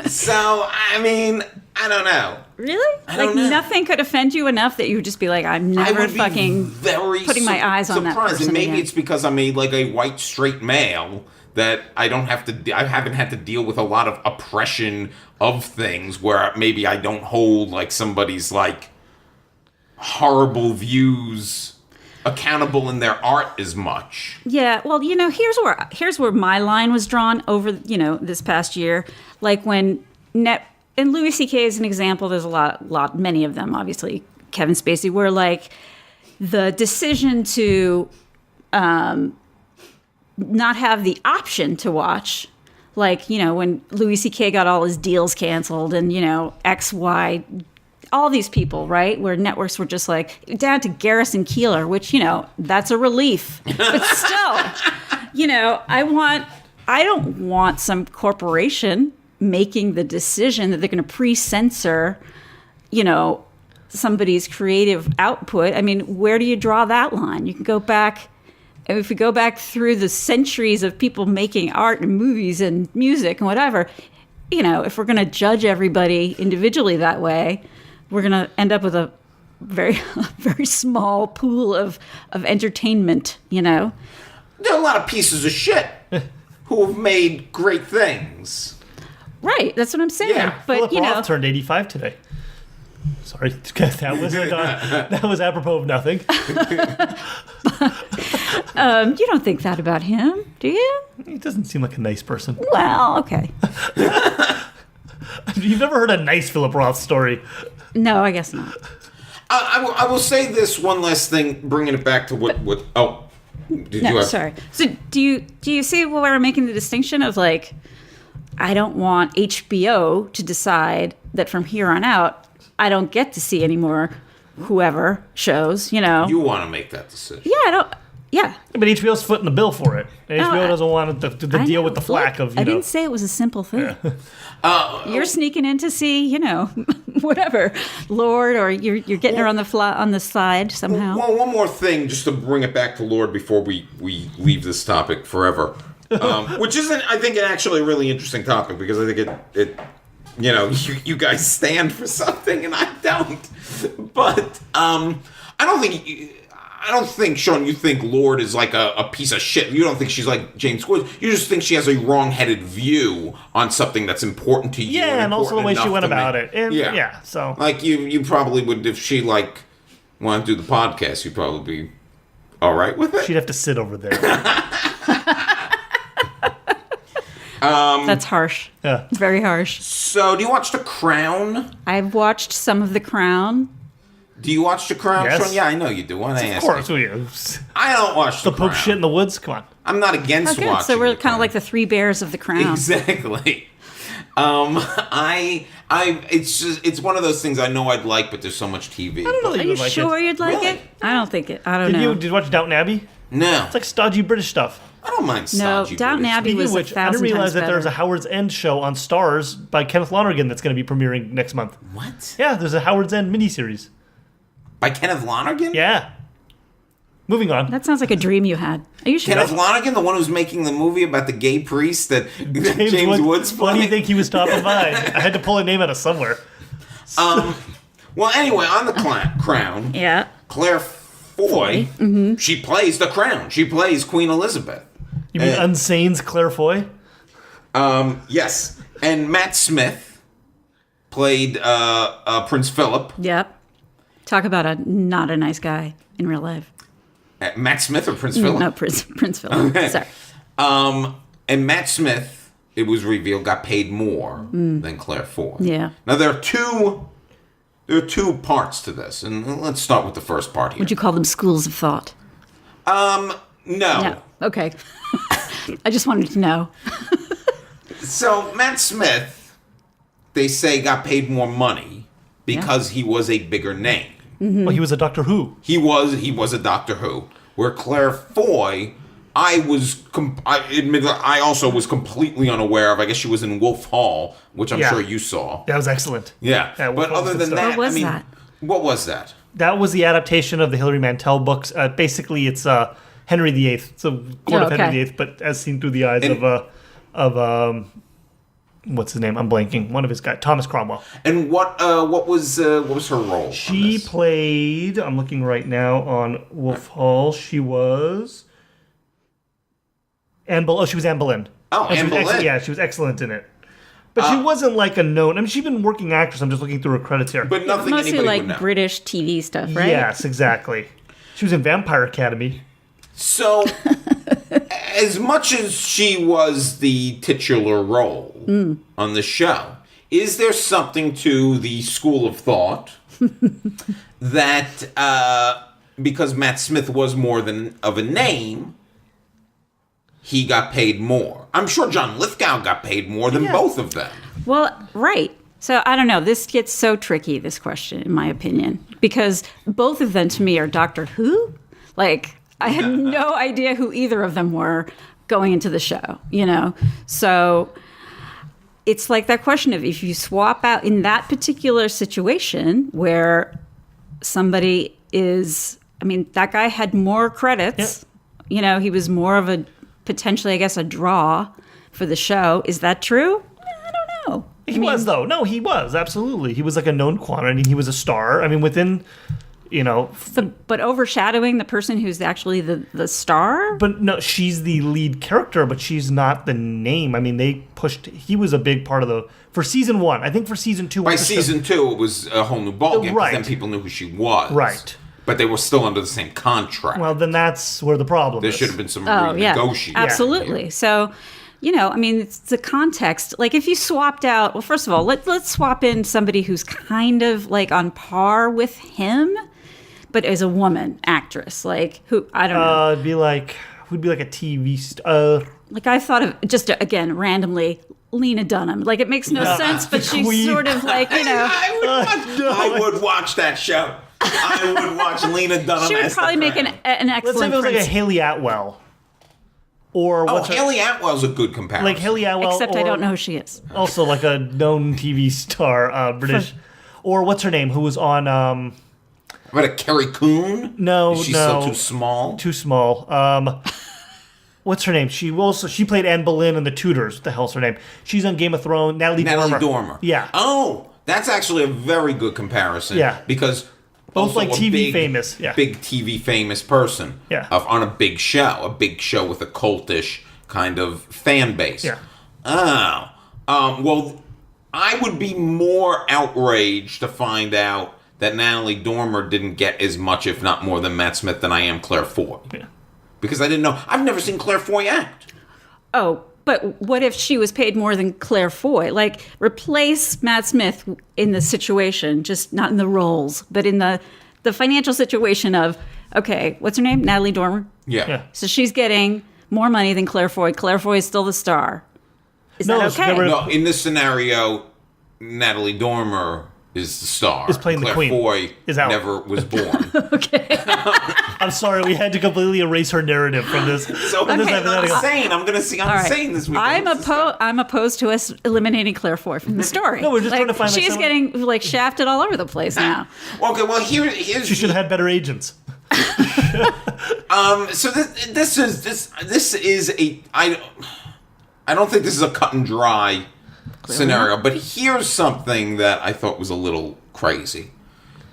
So, I mean, I don't know. Really? I don't know. Nothing could offend you enough that you would just be like, I'm never fucking putting my eyes on that person and maybe again. it's because I'm a white straight male that I haven't had to deal with a lot of oppression of things where maybe I don't hold like somebody's like horrible views accountable in their art as much. Yeah, well, here's where my line was drawn over, this past year. Like when and Louis C.K. is an example. There's many of them, obviously. Kevin Spacey, where like the decision to not have the option to watch, like, when Louis C.K. got all his deals canceled and, X, Y, all these people, right? Where networks were just like, down to Garrison Keillor, which, that's a relief. But still, I don't want some corporation making the decision that they're going to pre-censor, somebody's creative output. I mean, where do you draw that line? You can go back, if we go back through the centuries of people making art and movies and music and whatever, if we're going to judge everybody individually that way, we're going to end up with a very, very small pool of entertainment, There are a lot of pieces of shit who have made great things. Right, that's what I'm saying. Yeah. But Philip Roth turned 85 today. Sorry, that was apropos of nothing. You don't think that about him, do you? He doesn't seem like a nice person. Well, okay. You've never heard a nice Philip Roth story. No, I guess not. I will say this one last thing, bringing it back to what Sorry. So do you see where I'm making the distinction of like, I don't want HBO to decide that from here on out, I don't get to see any more whoever shows, You want to make that decision. Yeah, I don't. Yeah. But HBO's footing the bill for it. HBO doesn't want to deal with the flack of, I didn't say it was a simple thing. Yeah. You're sneaking in to see, whatever, Lorde, or you're getting her on the side somehow. Well, one more thing, just to bring it back to Lorde before we leave this topic forever, which isn't, I think, actually a really interesting topic because I think it you guys stand for something and I don't. But I don't think, Sean, you think Lorde is like a piece of shit. You don't think she's like James Woods. You just think she has a wrong-headed view on something that's important to you. Yeah, and also the way she went about it. And yeah, so. Like, you probably would, if she, like, wanted to do the podcast, you'd probably be all right with it. She'd have to sit over there. That's harsh. Yeah. Very harsh. So, do you watch The Crown? I've watched some of The Crown. Do you watch The Crown, Yes. Sean? Yeah, I know you do. Why don't I Of ask course. you? I don't watch The The Pope Crown. shit in the woods? Come on. I'm not against Oh, good. watching So we're The kind Crown. of like the three bears of The Crown. Exactly. It's one of those things I know I'd like, but there's so much TV. I don't know that Are you you would like sure it. you'd like Really? it? I don't think it. I don't know. Did you watch Downton Abbey? No, It's like stodgy British stuff. I don't mind No, stodgy Downton British. Abbey Speaking was of which, a I didn't thousand realize times that better. there's a Howard's End show on Starz by Kenneth Lonergan that's going to be premiering next month. What? Yeah, there's a Howard's End miniseries. By Kenneth Lonergan? Yeah. Moving on. That sounds like a dream you had. Are you sure? Kenneth Lonergan, the one who's making the movie about the gay priest that James Woods Why do you played? think he was top of mind? I had to pull a name out of somewhere. Well, anyway, on the Crown, Yeah. Claire Foy, she plays the Crown. She plays Queen Elizabeth. You mean Unsane's Claire Foy? Yes. And Matt Smith played Prince Philip. Yep. Talk about not a nice guy in real life. Matt Smith or Prince Philip? No, Prince Philip. Okay. Sorry. And Matt Smith, it was revealed, got paid more than Claire Foy. Yeah. Now there are two parts to this, and let's start with the first part here. Would you call them schools of thought? No. No. Okay. I just wanted to know. So Matt Smith, they say, got paid more money because he was a bigger name. Well, he was a Doctor Who. He was a Doctor Who. Where Claire Foy I admit I also was completely unaware of. I guess she was in Wolf Hall, which I'm sure you saw. That was excellent. Yeah. But other than that, What was that? What was that? That was the adaptation of the Hilary Mantel books. Basically, it's Henry VIII. It's a court of Henry VIII, but as seen through the eyes of what's his name? I'm blanking. One of his guys, Thomas Cromwell. And what was her role? She played. I'm looking right now on Wolf Hall. She was Anne Boleyn. Oh, she was Anne Boleyn. Oh, Anne Boleyn. Yeah, she was excellent in it. But she wasn't like a known. I mean, she's been working actress. I'm just looking through her credits here. But nothing Mostly anybody like would know. British TV stuff, right? Yes, exactly. She was in Vampire Academy. So, as much as she was the titular role on the show, is there something to the school of thought that because Matt Smith was more than of a name, he got paid more? I'm sure John Lithgow got paid more than both of them. Well, right. So I don't know. This gets so tricky, this question, in my opinion, because both of them to me are Doctor Who. Like, I had no idea who either of them were going into the show, So it's like that question of if you swap out in that particular situation where somebody is, that guy had more credits. Yep. He was more of a potentially, I guess, a draw for the show. Is that true? I don't know. He was, though. No, he was. Absolutely. He was like a known quantity. He was a star. within, But overshadowing the person who's actually the star? But no, she's the lead character, but she's not the name. He was a big part of for season 1. I think for season 2. By season 2, it was a whole new ballgame, because then people knew who she was. Right. But they were still under the same contract. Well, then that's where the problem There is. should have been some renegotiation. Yeah, absolutely. Yeah. So, it's the context. Like, if you swapped out, well, first of all, let's swap in somebody who's kind of like on par with him, but as a woman actress, like who I don't know. It'd be like a TV star. Like I thought of just again randomly Lena Dunham. Like it makes no sense, but she's Queen. sort of like I would watch that show. I would watch Lena Dunham. She would as probably the make an excellent. Let's say it was like a Haley Atwell. Or Haley Atwell's a good comparison. Like Haley Atwell. Except I don't know who she is. Also like a known TV star, British. Or what's her name? Who was on What, a Carrie Coon? No, Is she still too small? Too small. What's her name? She played Anne Boleyn in The Tudors. What the hell's her name? She's on Game of Thrones. Natalie Dormer. Yeah. Oh, that's actually a very good comparison. Yeah. Because both like TV famous. Yeah. Big TV famous person. Yeah. On a big show with a cultish kind of fan base. Yeah. Oh. Well, I would be more outraged to find out that Natalie Dormer didn't get as much, if not more, than Matt Smith than I am Claire Foy. Yeah. Because I didn't know. I've never seen Claire Foy act. Oh, but what if she was paid more than Claire Foy? Like, replace Matt Smith in the situation, just not in the roles, but in the financial situation of, okay, what's her name? Natalie Dormer? Yeah. So she's getting more money than Claire Foy. Claire Foy is still the star. Is that okay? No, in this scenario, Natalie Dormer is the star. Is playing Claire the queen. Foy Is out. never was born. Okay. I'm sorry, we had to completely erase her narrative from this. So I'm saying, I'm saying this week. I'm opposed to us eliminating Claire Foy from the story. No, we're just trying to find she's getting like shafted all over the place now. Okay, well here's she should have had better agents. So this is a I don't think this is a cut and dry scenario, but here's something that I thought was a little crazy.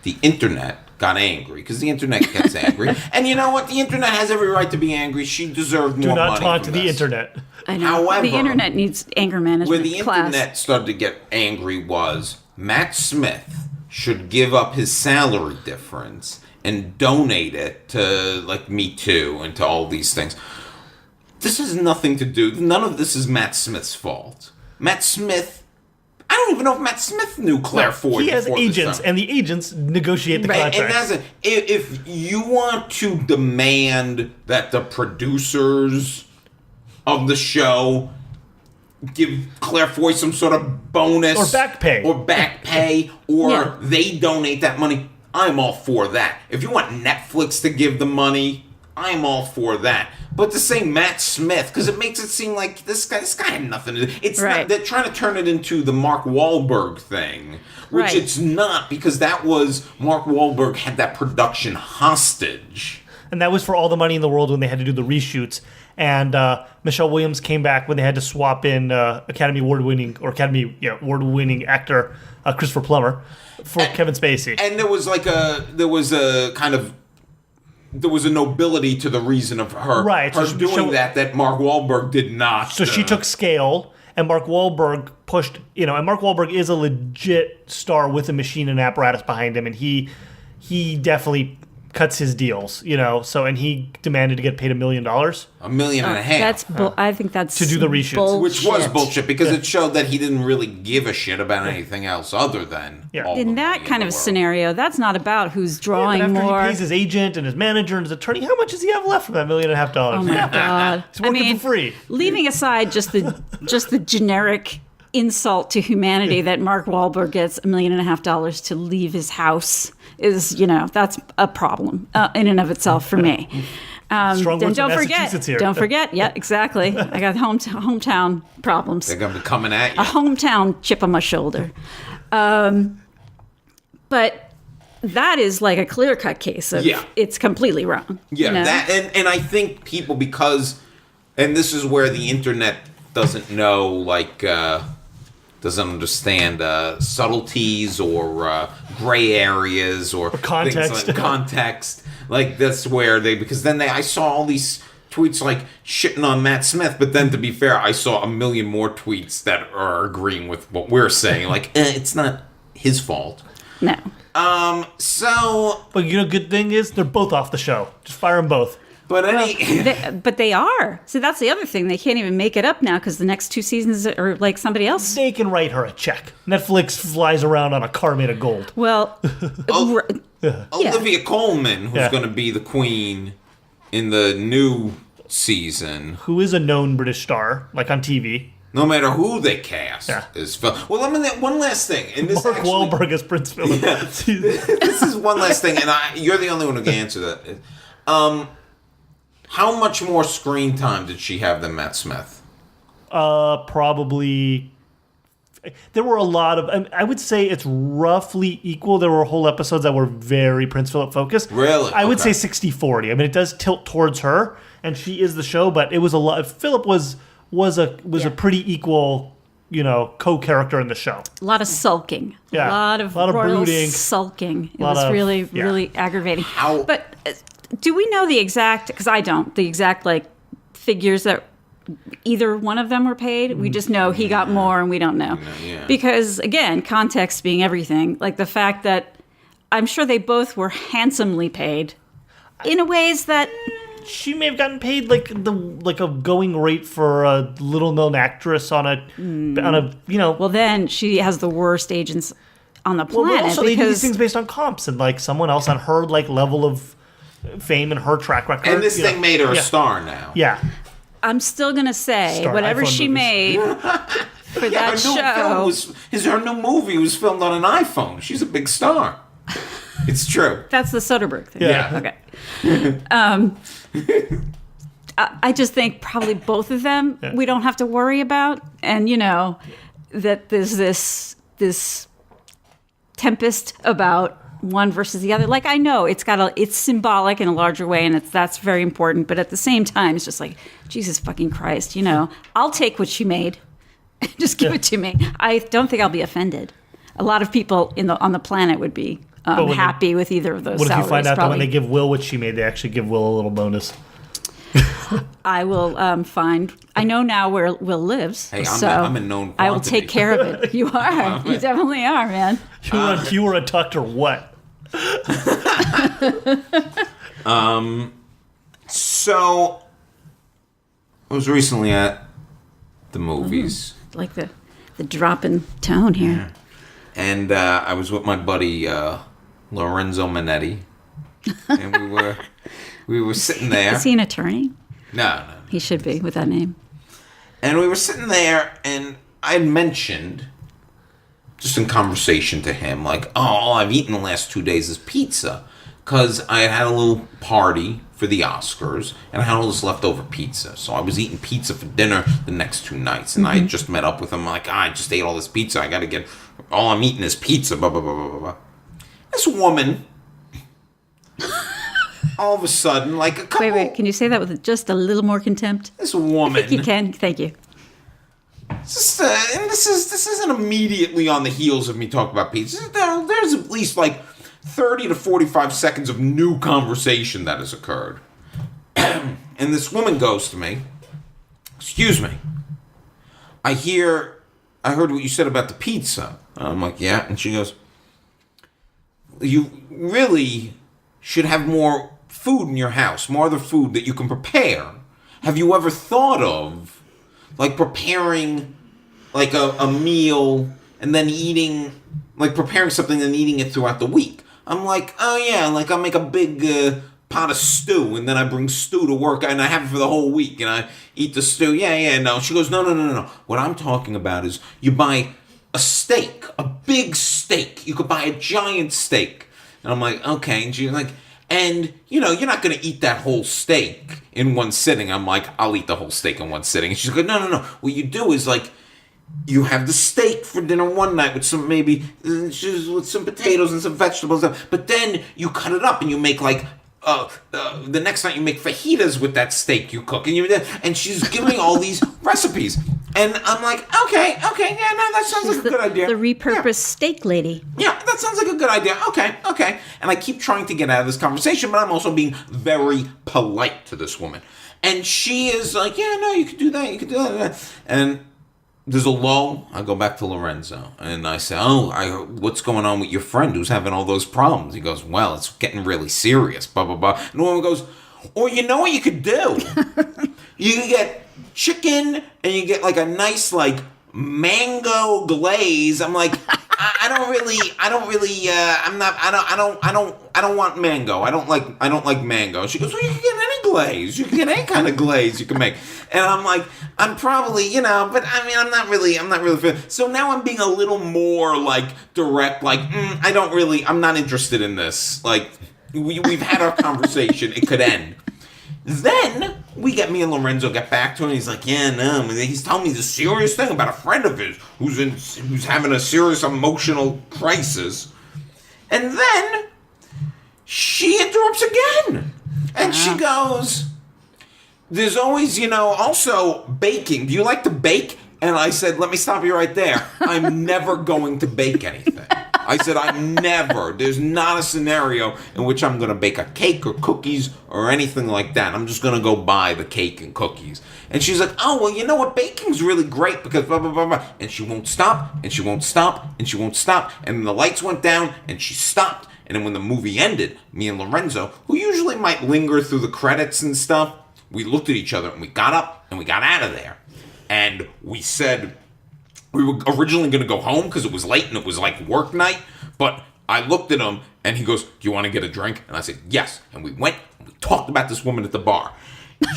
The internet got angry, because the internet gets angry. And you know what? The internet has every right to be angry. She deserved more money. Do not talk to from the this. internet. I know. However, the internet needs anger management where the class. internet started to get angry was Matt Smith should give up his salary difference and donate it to, like, Me Too and to all these things. This has nothing to do... None of this is Matt Smith's fault. Matt Smith... I don't even know if Matt Smith knew Claire Foy. He has agents, and the agents negotiate the contract. And that's if you want to demand that the producers of the show give Claire Foy some sort of bonus... Or back pay. Or they donate that money, I'm all for that. If you want Netflix to give the money, I'm all for that. But to say Matt Smith, because it makes it seem like this guy had nothing to do. It's Right. not. They're trying to turn it into the Mark Wahlberg thing, which Right. it's not, because that was Mark Wahlberg had that production hostage. And that was for all the money in the world when they had to do the reshoots. And Michelle Williams came back when they had to swap in Academy Award-winning actor Christopher Plummer for Kevin Spacey. And there was a nobility to the reason of her, Right, her so doing that Mark Wahlberg did not. So she took scale, and Mark Wahlberg pushed, and Mark Wahlberg is a legit star with a machine and apparatus behind him, and he definitely cuts his deals, and he demanded to get paid $1 million. $1.5 million. I think that's to do the reshoots. Which was bullshit, because it showed that he didn't really give a shit about anything else other than all the In that money kind in of the world. scenario, that's not about who's drawing but after more. he pays his agent and his manager and his attorney, how much does he have left from that $1.5 million? Oh my god! He's working for free. Leaving aside just the generic insult to humanity that Mark Wahlberg gets $1.5 million to leave his house is, that's a problem in and of itself for me. Strong Then words from Massachusetts here. Don't forget. Yeah, exactly. I got hometown problems. They're going to be coming at you. A hometown chip on my shoulder. But that is like a clear-cut case of it's completely wrong. Yeah, that and I think people, and this is where the internet doesn't know, doesn't understand subtleties or gray areas or context. Things like context. Like that's where I saw all these tweets shitting on Matt Smith, but then to be fair, I saw a million more tweets that are agreeing with what we're saying. It's not his fault. No. But good thing is they're both off the show. Just fire them both. But but they are. So that's the other thing. They can't even make it up now because the next 2 seasons are like somebody else. They can write her a check. Netflix flies around on a car made of gold. Well, Olivia Colman, who's Yeah. going to be the queen in the new season, Who is a known British star, on TV. no matter who they cast, Yeah. is Phil. Well, one last thing, and this Mark Wahlberg as Prince Philip. This is one last thing, and you're the only one who can answer that. How much more screen time did she have than Matt Smith? Probably. There were a lot of. I would say it's roughly equal. There were whole episodes that were very Prince Philip focused. Really? I would Okay. say 60-40. It does tilt towards her, and she is the show. But it was a lot. Philip was a pretty equal, co-character in the show. a lot of sulking. Yeah. A lot of royal brooding. sulking. It Lot was of- really, yeah. really aggravating. How- But do we know the exact, because I don't, the exact figures that either one of them were paid? We just know he got more and we don't know. Yeah. Because, again, context being everything, the fact that I'm sure they both were handsomely paid in a ways that... She may have gotten paid a going rate for a little-known actress on a Well, then she has the worst agents on the Well, planet. also they do because these things based on comps and someone else on her level of fame and her track record. And this thing made her a Yeah. star now. Yeah. I'm still going to say, Star whatever iPhone she movies. made for that show... Her new movie was filmed on an iPhone. She's a big star. It's true. That's the Soderbergh thing. Yeah. Okay. I just think probably both of them we don't have to worry about, and that there's this tempest about one versus the other. I know it's symbolic in a larger way, and that's very important. But at the same time, it's just Jesus fucking Christ, I'll take what she made, just give it to me. I don't think I'll be offended. A lot of people on the planet would be happy with either of those. What if you salaries, find out that probably. when they give Will what she made, they actually give Will a little bonus? I will find. I know now where Will lives. Hey, so I'm a known I will quantity. take care of it. You are. You definitely are, man. You were a tucked or what? So, I was recently at the movies. Like the drop in tone here. And I was with my buddy Lorenzo Manetti. And we were sitting there. Is he an attorney? No. He should be with that name. And we were sitting there, and I had mentioned, just in conversation to him, all I've eaten the last 2 days is pizza. because I had a little party for the Oscars, and I had all this leftover pizza. So I was eating pizza for dinner the next 2 nights, and I had just met up with him. I'm like, I just ate all this pizza. I got to get... All I'm eating is pizza, blah, blah, blah, blah, blah. This woman... all of a sudden, like a couple... Wait, can you say that with just a little more contempt? This woman... I think you can. Thank you. And this isn't immediately on the heels of me talking about pizza. There's at least like 30 to 45 seconds of new conversation that has occurred. And this woman goes to me, excuse me, I heard what you said about the pizza. I'm like, yeah. And she goes, you really should have more food in your house, more other food that you can prepare. Have you ever thought of like preparing like a meal and then eating, like preparing something and eating it throughout the week? I'm like, oh yeah, like I'll make a big pot of stew and then I bring stew to work and I have it for the whole week and I eat the stew. Yeah, no. She goes, no. What I'm talking about is you buy a steak, a big steak. You could buy a giant steak. And I'm like, okay. And she's like, and, you know, you're not going to eat that whole steak in one sitting. I'm like, I'll eat the whole steak in one sitting. And she's like, no. What you do is, like, you have the steak for dinner one night with some, maybe, with some potatoes and some vegetables. But then you cut it up and you make, like, the next night you make fajitas with that steak you cook. And she's giving me all these recipes. And I'm like, okay, yeah, no, that sounds like a good idea. The repurposed steak lady. Yeah, that sounds like a good idea. Okay. And I keep trying to get out of this conversation, but I'm also being very polite to this woman. And she is like, yeah, no, you could do that. And there's a lull. I go back to Lorenzo, and I say, what's going on with your friend who's having all those problems? He goes, well, it's getting really serious, blah, blah, blah. And the woman goes, or you know what you could do? You can get chicken and you get like a nice like mango glaze. I'm like, I don't want mango. I don't like mango. She goes, well, you can get any glaze. You can get any kind of glaze you can make. And I'm like, I'm probably, but I mean, I'm not really. So now I'm being a little more like direct, like, I'm not interested in this. Like, we've had our conversation. It could end. Then me and Lorenzo get back to him. And he's like, yeah, no. He's telling me this serious thing about a friend of his who's having a serious emotional crisis. And then she interrupts again, and she goes, "There's always, also baking. Do you like to bake?" And I said, "Let me stop you right there. I'm never going to bake anything." I said, there's not a scenario in which I'm going to bake a cake or cookies or anything like that. I'm just going to go buy the cake and cookies. And she's like, oh, well, you know what? Baking's really great because blah, blah, blah, blah. And she won't stop, and she won't stop, and she won't stop. And then the lights went down, and she stopped. And then when the movie ended, me and Lorenzo, who usually might linger through the credits and stuff, we looked at each other, and we got up, and we got out of there. And we said... We were originally going to go home because it was late and it was like work night. But I looked at him and he goes, do you want to get a drink? And I said, yes. And we went and we talked about this woman at the bar.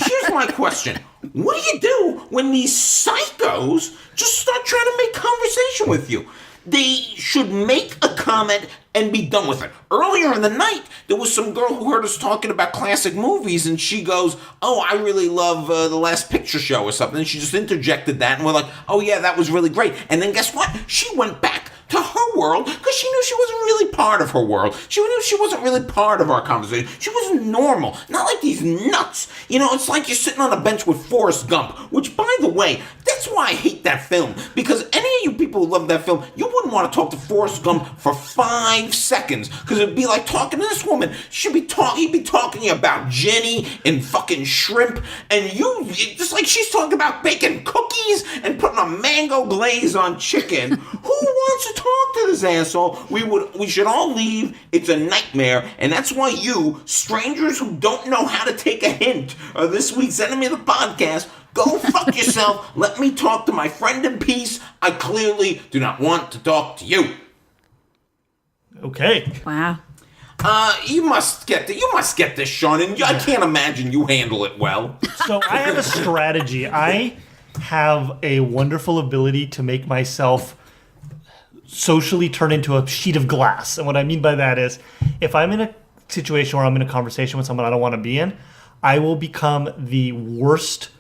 Here's my question. What do you do when these psychos just start trying to make conversation with you? They should make a comment and be done with it. Earlier in the night, there was some girl who heard us talking about classic movies, and she goes, oh, I really love The Last Picture Show or something. And she just interjected that, and we're like, oh, yeah, that was really great. And then guess what? She went back to her world because she knew she wasn't really part of her world. She knew she wasn't really part of our conversation. She wasn't normal. Not like these nuts. It's like you're sitting on a bench with Forrest Gump, which, by the way, that's why I hate that film. Because any of you people who love that film, you wouldn't want to talk to Forrest Gump for 5 seconds because it'd be like talking to this woman. He'd be talking to you about Jenny and fucking shrimp, and just like she's talking about baking cookies and putting a mango glaze on chicken. Who wants to talk to this asshole? We should all leave. It's a nightmare, and that's why you, strangers who don't know how to take a hint, are this week's enemy of the podcast. Go fuck yourself. Let me talk to my friend in peace. I clearly do not want to talk to you. Okay. Wow. You must get this, Sean, and I can't imagine you handle it well. So I have a strategy. I have a wonderful ability to make myself socially turn into a sheet of glass. And what I mean by that is if I'm in a situation where I'm in a conversation with someone I don't want to be in, I will become the worst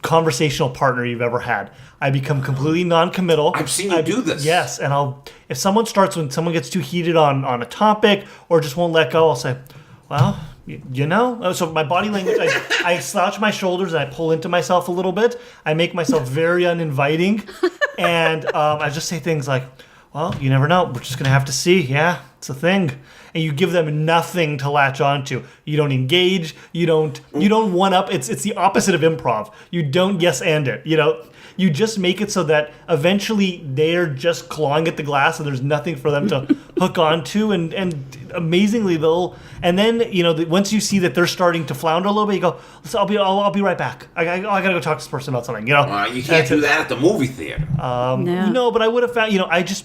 conversational partner you've ever had. I become completely non-committal. I've seen you do this. Yes, and if someone gets too heated on a topic or just won't let go, I'll say, well, you know. So my body language, I slouch my shoulders and I pull into myself a little bit. I make myself very uninviting, and I just say things like, well, you never know. We're just gonna have to see. Yeah, it's a thing. And you give them nothing to latch onto. You don't engage. You don't one up. It's the opposite of improv. You don't yes and it. You just make it so that eventually they're just clawing at the glass and there's nothing for them to hook onto. And amazingly and then once you see that they're starting to flounder a little bit, you go, I'll be right back. I gotta go talk to this person about something. You can't do that at the movie theater. No, but I would have found. I just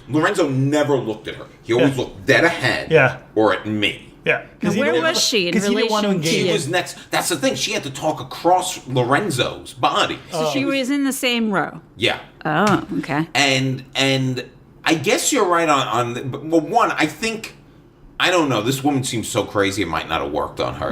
Lorenzo never looked at her. He always looked dead ahead. Yeah. Or at me. Yeah. Where was she in relation he didn't want to engage. She was next. That's the thing. She had to talk across Lorenzo's body. So she was in the same row. Yeah. Oh, okay. And I guess you're right on. Well, one, I think. I don't know. This woman seems so crazy. It might not have worked on her.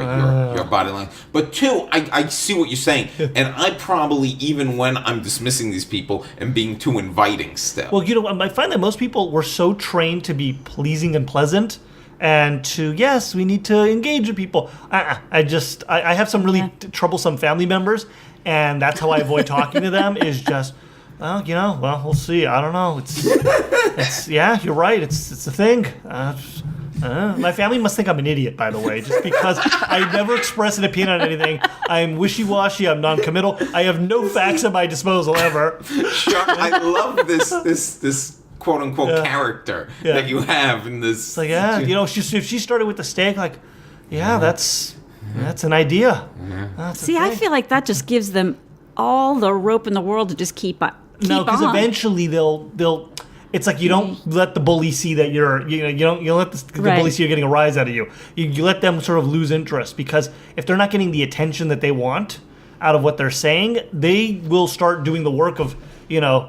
Your body language. But two, I see what you're saying, and I probably, even when I'm dismissing these people, am being too inviting still. Well, I find that most people were so trained to be pleasing and pleasant, and we need to engage with people. I have some really troublesome family members, and that's how I avoid talking to them. Is just. Well, we'll see. I don't know. It's you're right. It's a thing. My family must think I'm an idiot, by the way, just because I never express an opinion on anything. I'm wishy-washy. I'm non-committal. I have no facts at my disposal ever. Sure, I love this quote-unquote character that you have in this. It's like, if she started with the steak, like, that's an idea. I feel like that just gives them all the rope in the world to just keep on. No, because eventually they'll. It's like you don't let the bully see that you don't let the bully see you're getting a rise out of you. You let them sort of lose interest, because if they're not getting the attention that they want out of what they're saying, they will start doing the work of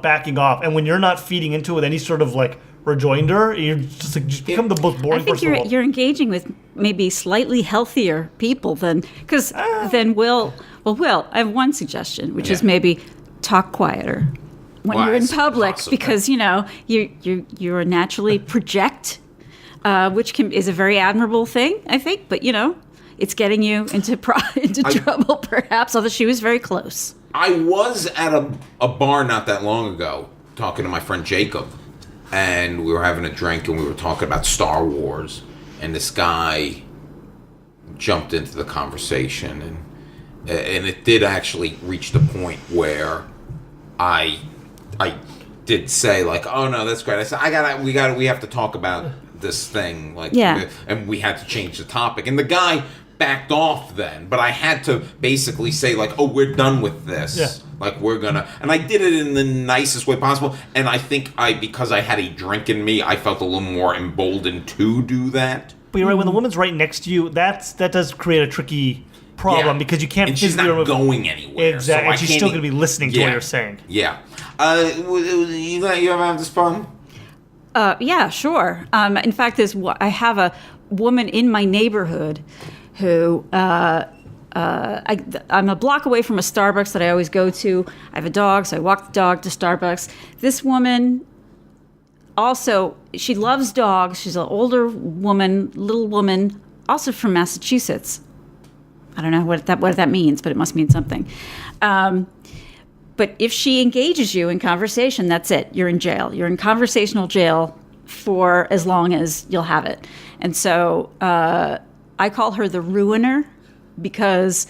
backing off. And when you're not feeding into it with any sort of like rejoinder, you just become the most boring person. I think you're engaging with maybe slightly healthier people than Will. Well, Will, I have one suggestion, which is maybe talk quieter when you're in public, because you're naturally project, which is a very admirable thing, I think. But it's getting you into trouble, perhaps. Although she was very close. I was at a bar not that long ago talking to my friend Jacob, and we were having a drink and we were talking about Star Wars, and this guy jumped into the conversation, and it did actually reach the point where I did say, like, oh no, that's great. I said, we have to talk about this thing, like, and we had to change the topic. And the guy backed off then, but I had to basically say, like, oh, we're done with this. Yeah. Like, we're gonna, and I did it in the nicest way possible. And I think because I had a drink in me, I felt a little more emboldened to do that. But you're right, when the woman's right next to you, that does create a tricky problem, because you can't. And she's not going anywhere. Exactly, so and she's still going to be listening to what you're saying. Yeah. You ever have this problem? Yeah, sure. In fact, I have a woman in my neighborhood who I'm a block away from a Starbucks that I always go to. I have a dog, so I walk the dog to Starbucks. This woman also, she loves dogs. She's an older woman, little woman, also from Massachusetts. I don't know what that means, but it must mean something. But if she engages you in conversation, that's it. You're in jail. You're in conversational jail for as long as you'll have it. And so I call her the ruiner, because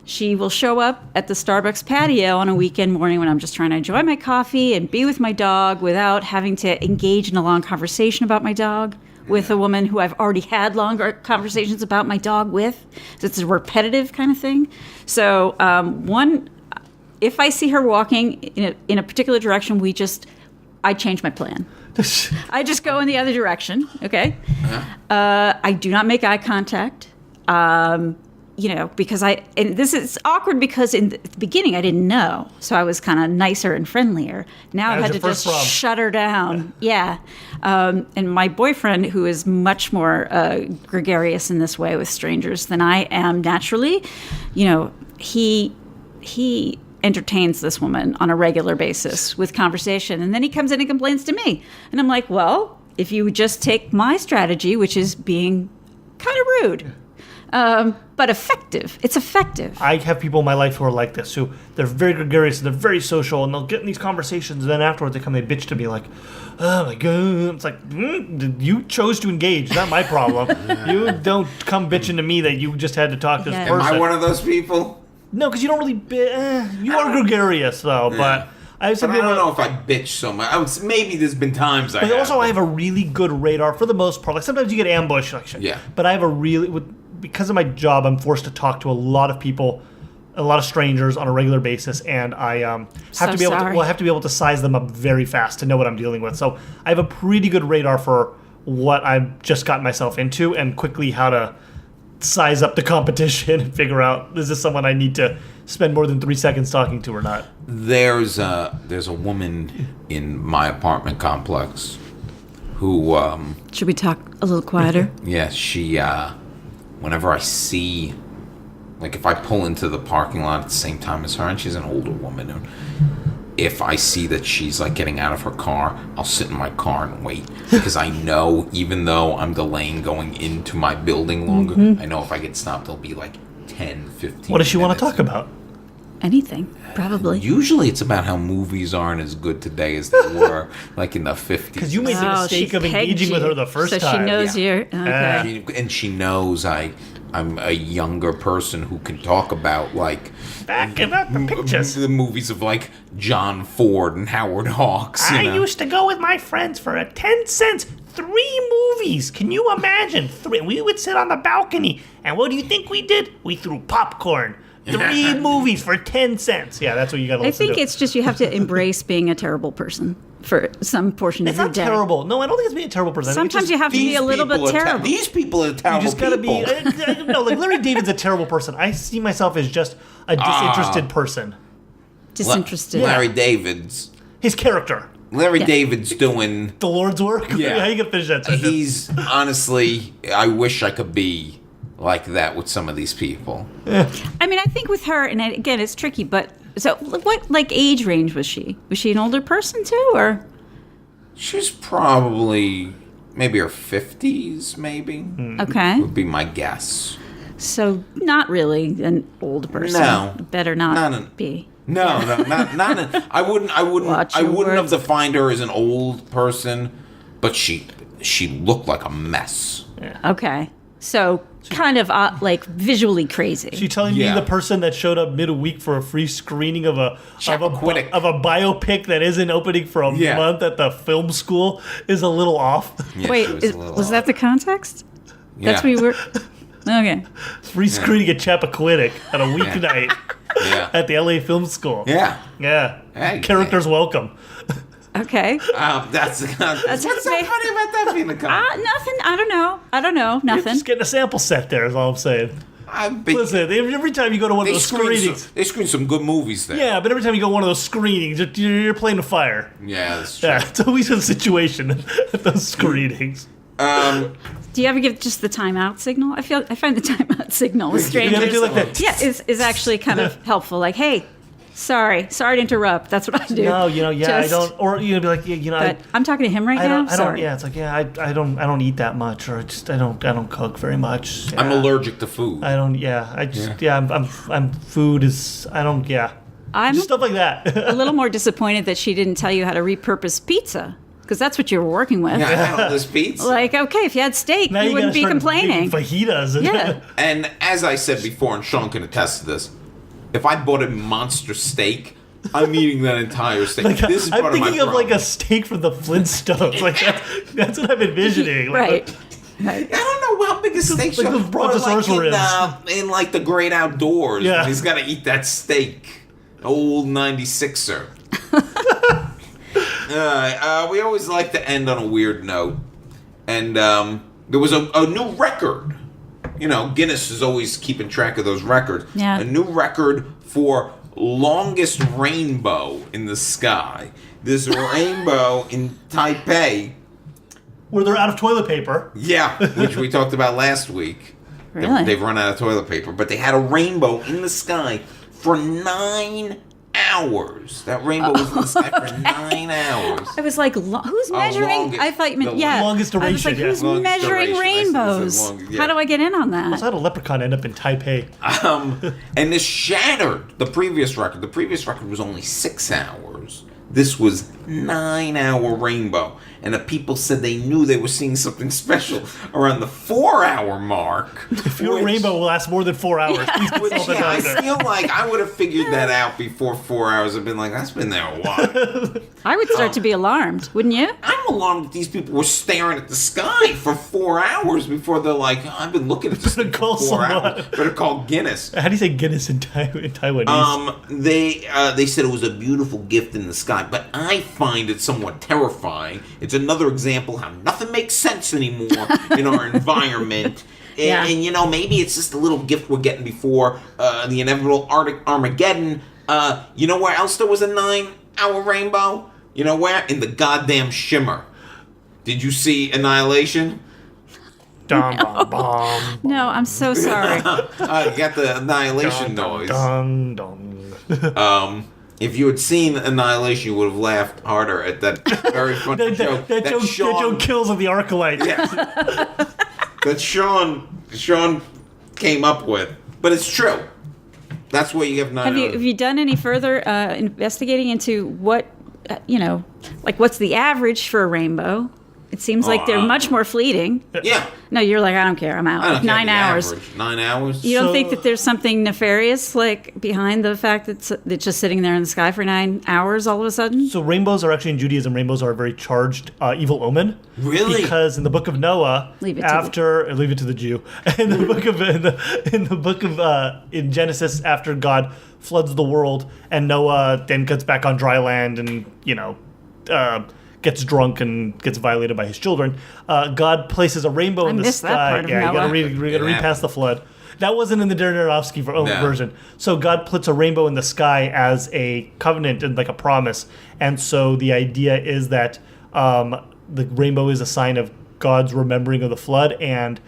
she will show up at the Starbucks patio on a weekend morning when I'm just trying to enjoy my coffee and be with my dog without having to engage in a long conversation about my dog with a woman who I've already had longer conversations about my dog with. So it's a repetitive kind of thing. So if I see her walking in a particular direction, I change my plan. I just go in the other direction, okay? Uh-huh. I do not make eye contact. because and this is awkward because in the beginning I didn't know. So I was kind of nicer and friendlier. Now I've had to just shut her down. Yeah. And my boyfriend, who is much more gregarious in this way with strangers than I am naturally, he entertains this woman on a regular basis with conversation. And then he comes in and complains to me. And I'm like, well, if you would just take my strategy, which is being kind of rude. But effective. It's effective. I have people in my life who are like this, who they're very gregarious and they're very social, and they'll get in these conversations, and then afterwards they bitch to me like, oh my God. It's like, you chose to engage, not my problem. You don't come bitching to me that you just had to talk to this person. Am I one of those people? No, because you don't really, you are gregarious though, but... I don't know if I bitch so much. Maybe there's been times I have. But also I have a really good radar for the most part. Like sometimes you get ambushed. Like shit. Yeah. But I have because of my job, I'm forced to talk to a lot of people, a lot of strangers on a regular basis, and I have to be able to size them up very fast to know what I'm dealing with. So I have a pretty good radar for what I've just gotten myself into and quickly how to size up the competition and figure out, is this someone I need to spend more than 3 seconds talking to or not? There's a woman in my apartment complex who should we talk a little quieter? Yeah, she whenever I see, like, if I pull into the parking lot at the same time as her, and she's an older woman, and if I see that she's like getting out of her car, I'll sit in my car and wait, because I know, even though I'm delaying going into my building longer, I know if I get stopped, it'll be like 10, 15 What does she want minutes. to talk about? Anything, probably. Usually it's about how movies aren't as good today as they were like in the 50s. Because you made the mistake of engaging with her the first time. So she knows you're... Okay. And she knows I'm a younger person who can talk about, like... Back about the pictures. The movies of, like, John Ford and Howard Hawks, I used to go with my friends for 10 cents. 3 movies. Can you imagine? 3. We would sit on the balcony. And what do you think we did? We threw popcorn. 3 movies for 10 cents. Yeah, that's what you got to listen to. I think it's just you have to embrace being a terrible person for some portion of your day. It's not terrible. No, I don't think it's being a terrible person. Sometimes you have to be a little bit terrible. These people are terrible. You just got to be... no, like Larry David's a terrible person. I see myself as just a disinterested person. Disinterested. Larry David's... His character. Larry David's doing... The Lord's work? Yeah. How you going to finish that sentence? He's... Honestly, I wish I could be like that with some of these people. I mean, I think with her, and again, it's tricky, but... So, what, like, age range was she? Was she an older person, too, or...? She's probably... maybe her 50s, maybe. Okay. Would be my guess. So, not really an old person. No. Better not be. No, not I wouldn't have defined her as an old person, but she looked like a mess. Yeah. Okay. So kind of like visually crazy. She telling me the person that showed up midweek for a free screening of a biopic that isn't opening for a month at the film school is a little off. Yeah, wait, was that the context? Yeah. That's what you were... Okay. Free screening at Chappaquiddick on a weeknight at the LA Film School. Yeah. Yeah. Hey, Characters welcome. Okay. What's so funny about that being the comment? Nothing. I don't know. You're Nothing. just getting a sample set there is all I'm saying. Listen, every time you go to one of those screenings... They screen some good movies there. Yeah, but every time you go to one of those screenings, you're playing with fire. Yeah, that's true. Yeah, it's always a situation at those screenings. Do you ever give just the timeout signal? I find the timeout signal with strangers. You gotta do like that. Yeah, is actually kind of helpful. Like, hey, sorry to interrupt. That's what I do. No, I don't. Or be like, But I'm talking to him right now. Sorry. Yeah, it's like, I don't eat that much, or I don't cook very much. Yeah. I'm allergic to food. I don't. Yeah, I'm food is. I don't. Yeah. I'm just stuff like that. a little more disappointed that she didn't tell you how to repurpose pizza. Because that's what you were working with. Yeah, I had all this pizza. Like, okay, if you had steak, now you wouldn't be complaining. Fajitas. Yeah. And as I said before, and Sean can attest to this, if I bought a monster steak, I'm eating that entire steak. Like, This is part I'm of my thinking of problem. like a steak from the Flintstones. Like that's what I'm envisioning. Right. I don't know how big a steak like those Brontosaurus ribs. In like the great outdoors. Yeah. When he's got to eat that steak. Old 96er. We always like to end on a weird note. And there was a new record. Guinness is always keeping track of those records. Yeah. A new record for longest rainbow in the sky. This rainbow in Taipei. Where they're out of toilet paper. Yeah, which we talked about last week. Really? They've run out of toilet paper, but they had a rainbow in the sky for 9 hours. That rainbow was in the sky for 9 hours. I was like, who's measuring? longest- I thought you meant, the longest I was like, duration, who's yeah. Longest measuring duration. I said rainbows? longest, yeah. How do I get in on So that? how did a leprechaun end up in Taipei? And this shattered the previous record. The previous record was only 6 hours. This was 9-hour rainbow. And the people said they knew they were seeing something special around the 4-hour mark. If your rainbow will last more than 4 hours, please Which, consult us I out there. feel like I would have figured that out before 4 hours. I've been like, that's been there a while. I would start to be alarmed, wouldn't you? I'm alarmed that these people were staring at the sky for 4 hours before they're like, I've been looking at this thing for call 4 someone. hours. Better call Guinness. How do you say Guinness in Taiwanese? They said it was a beautiful gift in the sky, but I find it somewhat terrifying. It's another example how nothing makes sense anymore in our environment. Yeah. And maybe it's just a little gift we're getting before the inevitable Armageddon. You know where else there was a 9-hour rainbow? You know where? In the goddamn Shimmer. Did you see Annihilation? Dum, bum, bum, No, I'm so sorry. You got the Annihilation noise. dum, dum. If you had seen Annihilation, you would have laughed harder at that very funny joke. That joke kills of the Arclight. Yes. That Sean came up with. But it's true. That's where you have 9 Have you done any further investigating into what, what's the average for a rainbow? It seems like they're much more fleeting. Yeah. No, you're like, I don't care. I'm out. I don't care 9 the hours. average. 9 hours? You don't So- think that there's something nefarious behind the fact that it's just sitting there in the sky for 9 hours all of a sudden? So rainbows are actually, in Judaism, rainbows are a very charged evil omen. Really? Because in the book of Noah, Leave it to the Jew. In the book of in Genesis, after God floods the world, and Noah then gets back on dry land, and gets drunk and gets violated by his children. God places a rainbow in the missed that sky. part of You Noah. gotta read past the flood. That wasn't in the Darren Aronofsky version. So God puts a rainbow in the sky as a covenant and like a promise. And so the idea is that the rainbow is a sign of God's remembering of the flood. And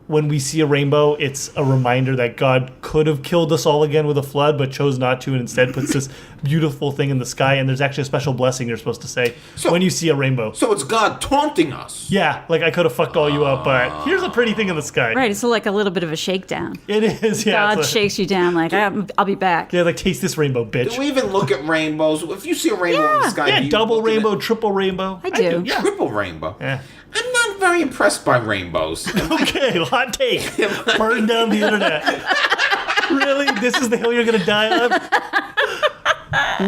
when we see a rainbow, it's a reminder that God could have killed us all again with a flood, but chose not to, and instead puts this beautiful thing in the sky. And there's actually a special blessing you're supposed to say when you see a rainbow. So it's God taunting us. Yeah, like I could have fucked all you up, but here's a pretty thing in the sky. Right, it's like a little bit of a shakedown. It is, yeah. God it's shakes you down like, I'll be back. yeah, like taste this rainbow, Do bitch. we even look at rainbows? If you see a rainbow in the Yeah. sky, Yeah, do you double look at rainbow, it? triple rainbow. I do. Yeah. Triple rainbow. Yeah. I'm not very impressed by rainbows. Okay, hot take. Burn down the internet. Really? This is the hill you're gonna die on?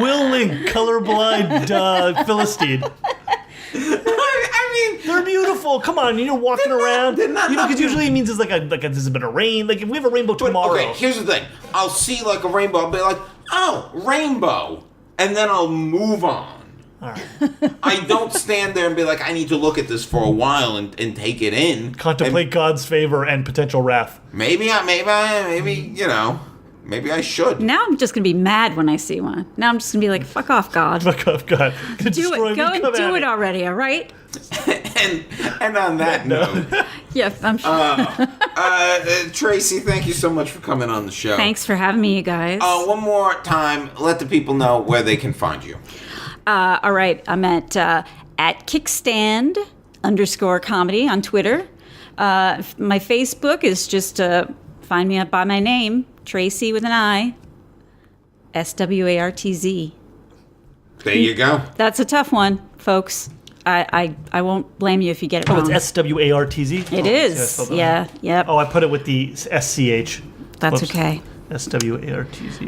Will Link, colorblind Philistine. I mean, They're beautiful. Come on, you're walking They're not- around. they're not Because nothing. usually it means it's like there's a bit of rain. Like if we have a rainbow tomorrow. okay, here's the thing. I'll see like a rainbow. I'll be like, oh, rainbow. And then I'll move on. All right. I don't stand there and be like, I need to look at this for a while and take it in. Contemplate God's favor and potential wrath. And maybe I should. Now I'm just going to be mad when I see one. Now I'm just going to be like, fuck off, God. Fuck off, God. Do it. Go and do it already, all right? and on that note, Yeah, I'm sure. Tracy, thank you so much for coming on the show. Thanks for having me, you guys. One more time, let the people know where they can find you. All right, I'm at Kickstand _comedy on Twitter. My Facebook is just find me by my name, Tracy with an I, Swartz. There you go. That's a tough one, folks. I won't blame you if you get it Oh, wrong. it's Swartz? It is. Yeah, yep. Oh, I put it with the SCH. That's Whoops. okay. Swartz.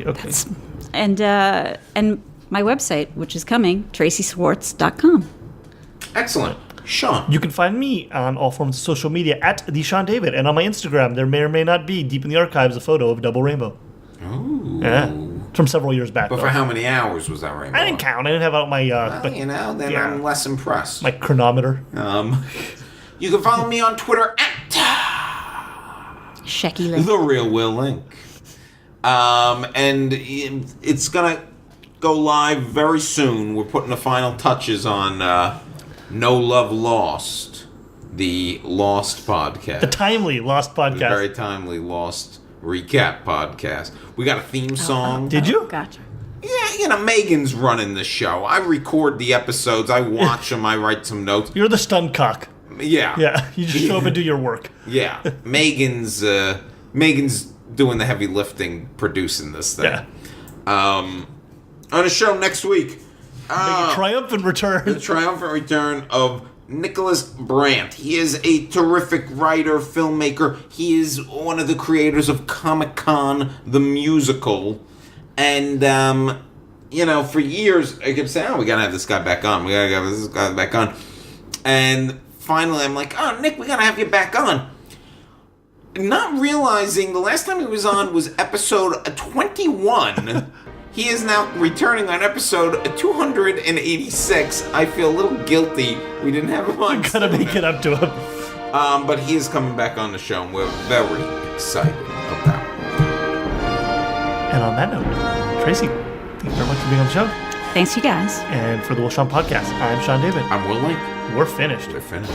Okay. And my website, which is coming, tracyswartz.com. Excellent. Sean. You can find me on all forms of social media at the Sean David, and on my Instagram, there may or may not be deep in the archives a photo of Double Rainbow. Ooh. Yeah, from several years back. But though. for how many hours was that rainbow? I didn't count. I didn't have out my Well, then yeah. I'm less impressed. my chronometer. You can follow me on Twitter at Shecky Link. The Real Will Link. And it's going to go live very soon. We're putting the final touches on No Love Lost, the Lost podcast. The timely Lost podcast. The very timely Lost recap podcast. We got a theme song. Did you? Gotcha. Yeah, Megan's running the show. I record the episodes. I watch them. I write some notes. You're the stunt cock. Yeah. Yeah, you just show up and do your work. Yeah. Megan's doing the heavy lifting, producing this thing. Yeah. On the show next week, Make a triumphant return. the triumphant return of Nicholas Brandt. He is a terrific writer, filmmaker. He is one of the creators of Comic-Con, the musical. And, for years, I kept saying, we gotta have this guy back on. We gotta have this guy back on. And finally, I'm like, Nick, we gotta have you back on. Not realizing the last time he was on was episode 21. He is now returning on episode 286. I feel a little guilty we didn't have him on. Gotta make it up to him. But he is coming back on the show, and we're very excited about it. And on that note, Traci, thank you very much for being on the show. Thanks, you guys. And for the Will Sean podcast, I'm Sean David. I'm willing. We're finished. They're finished.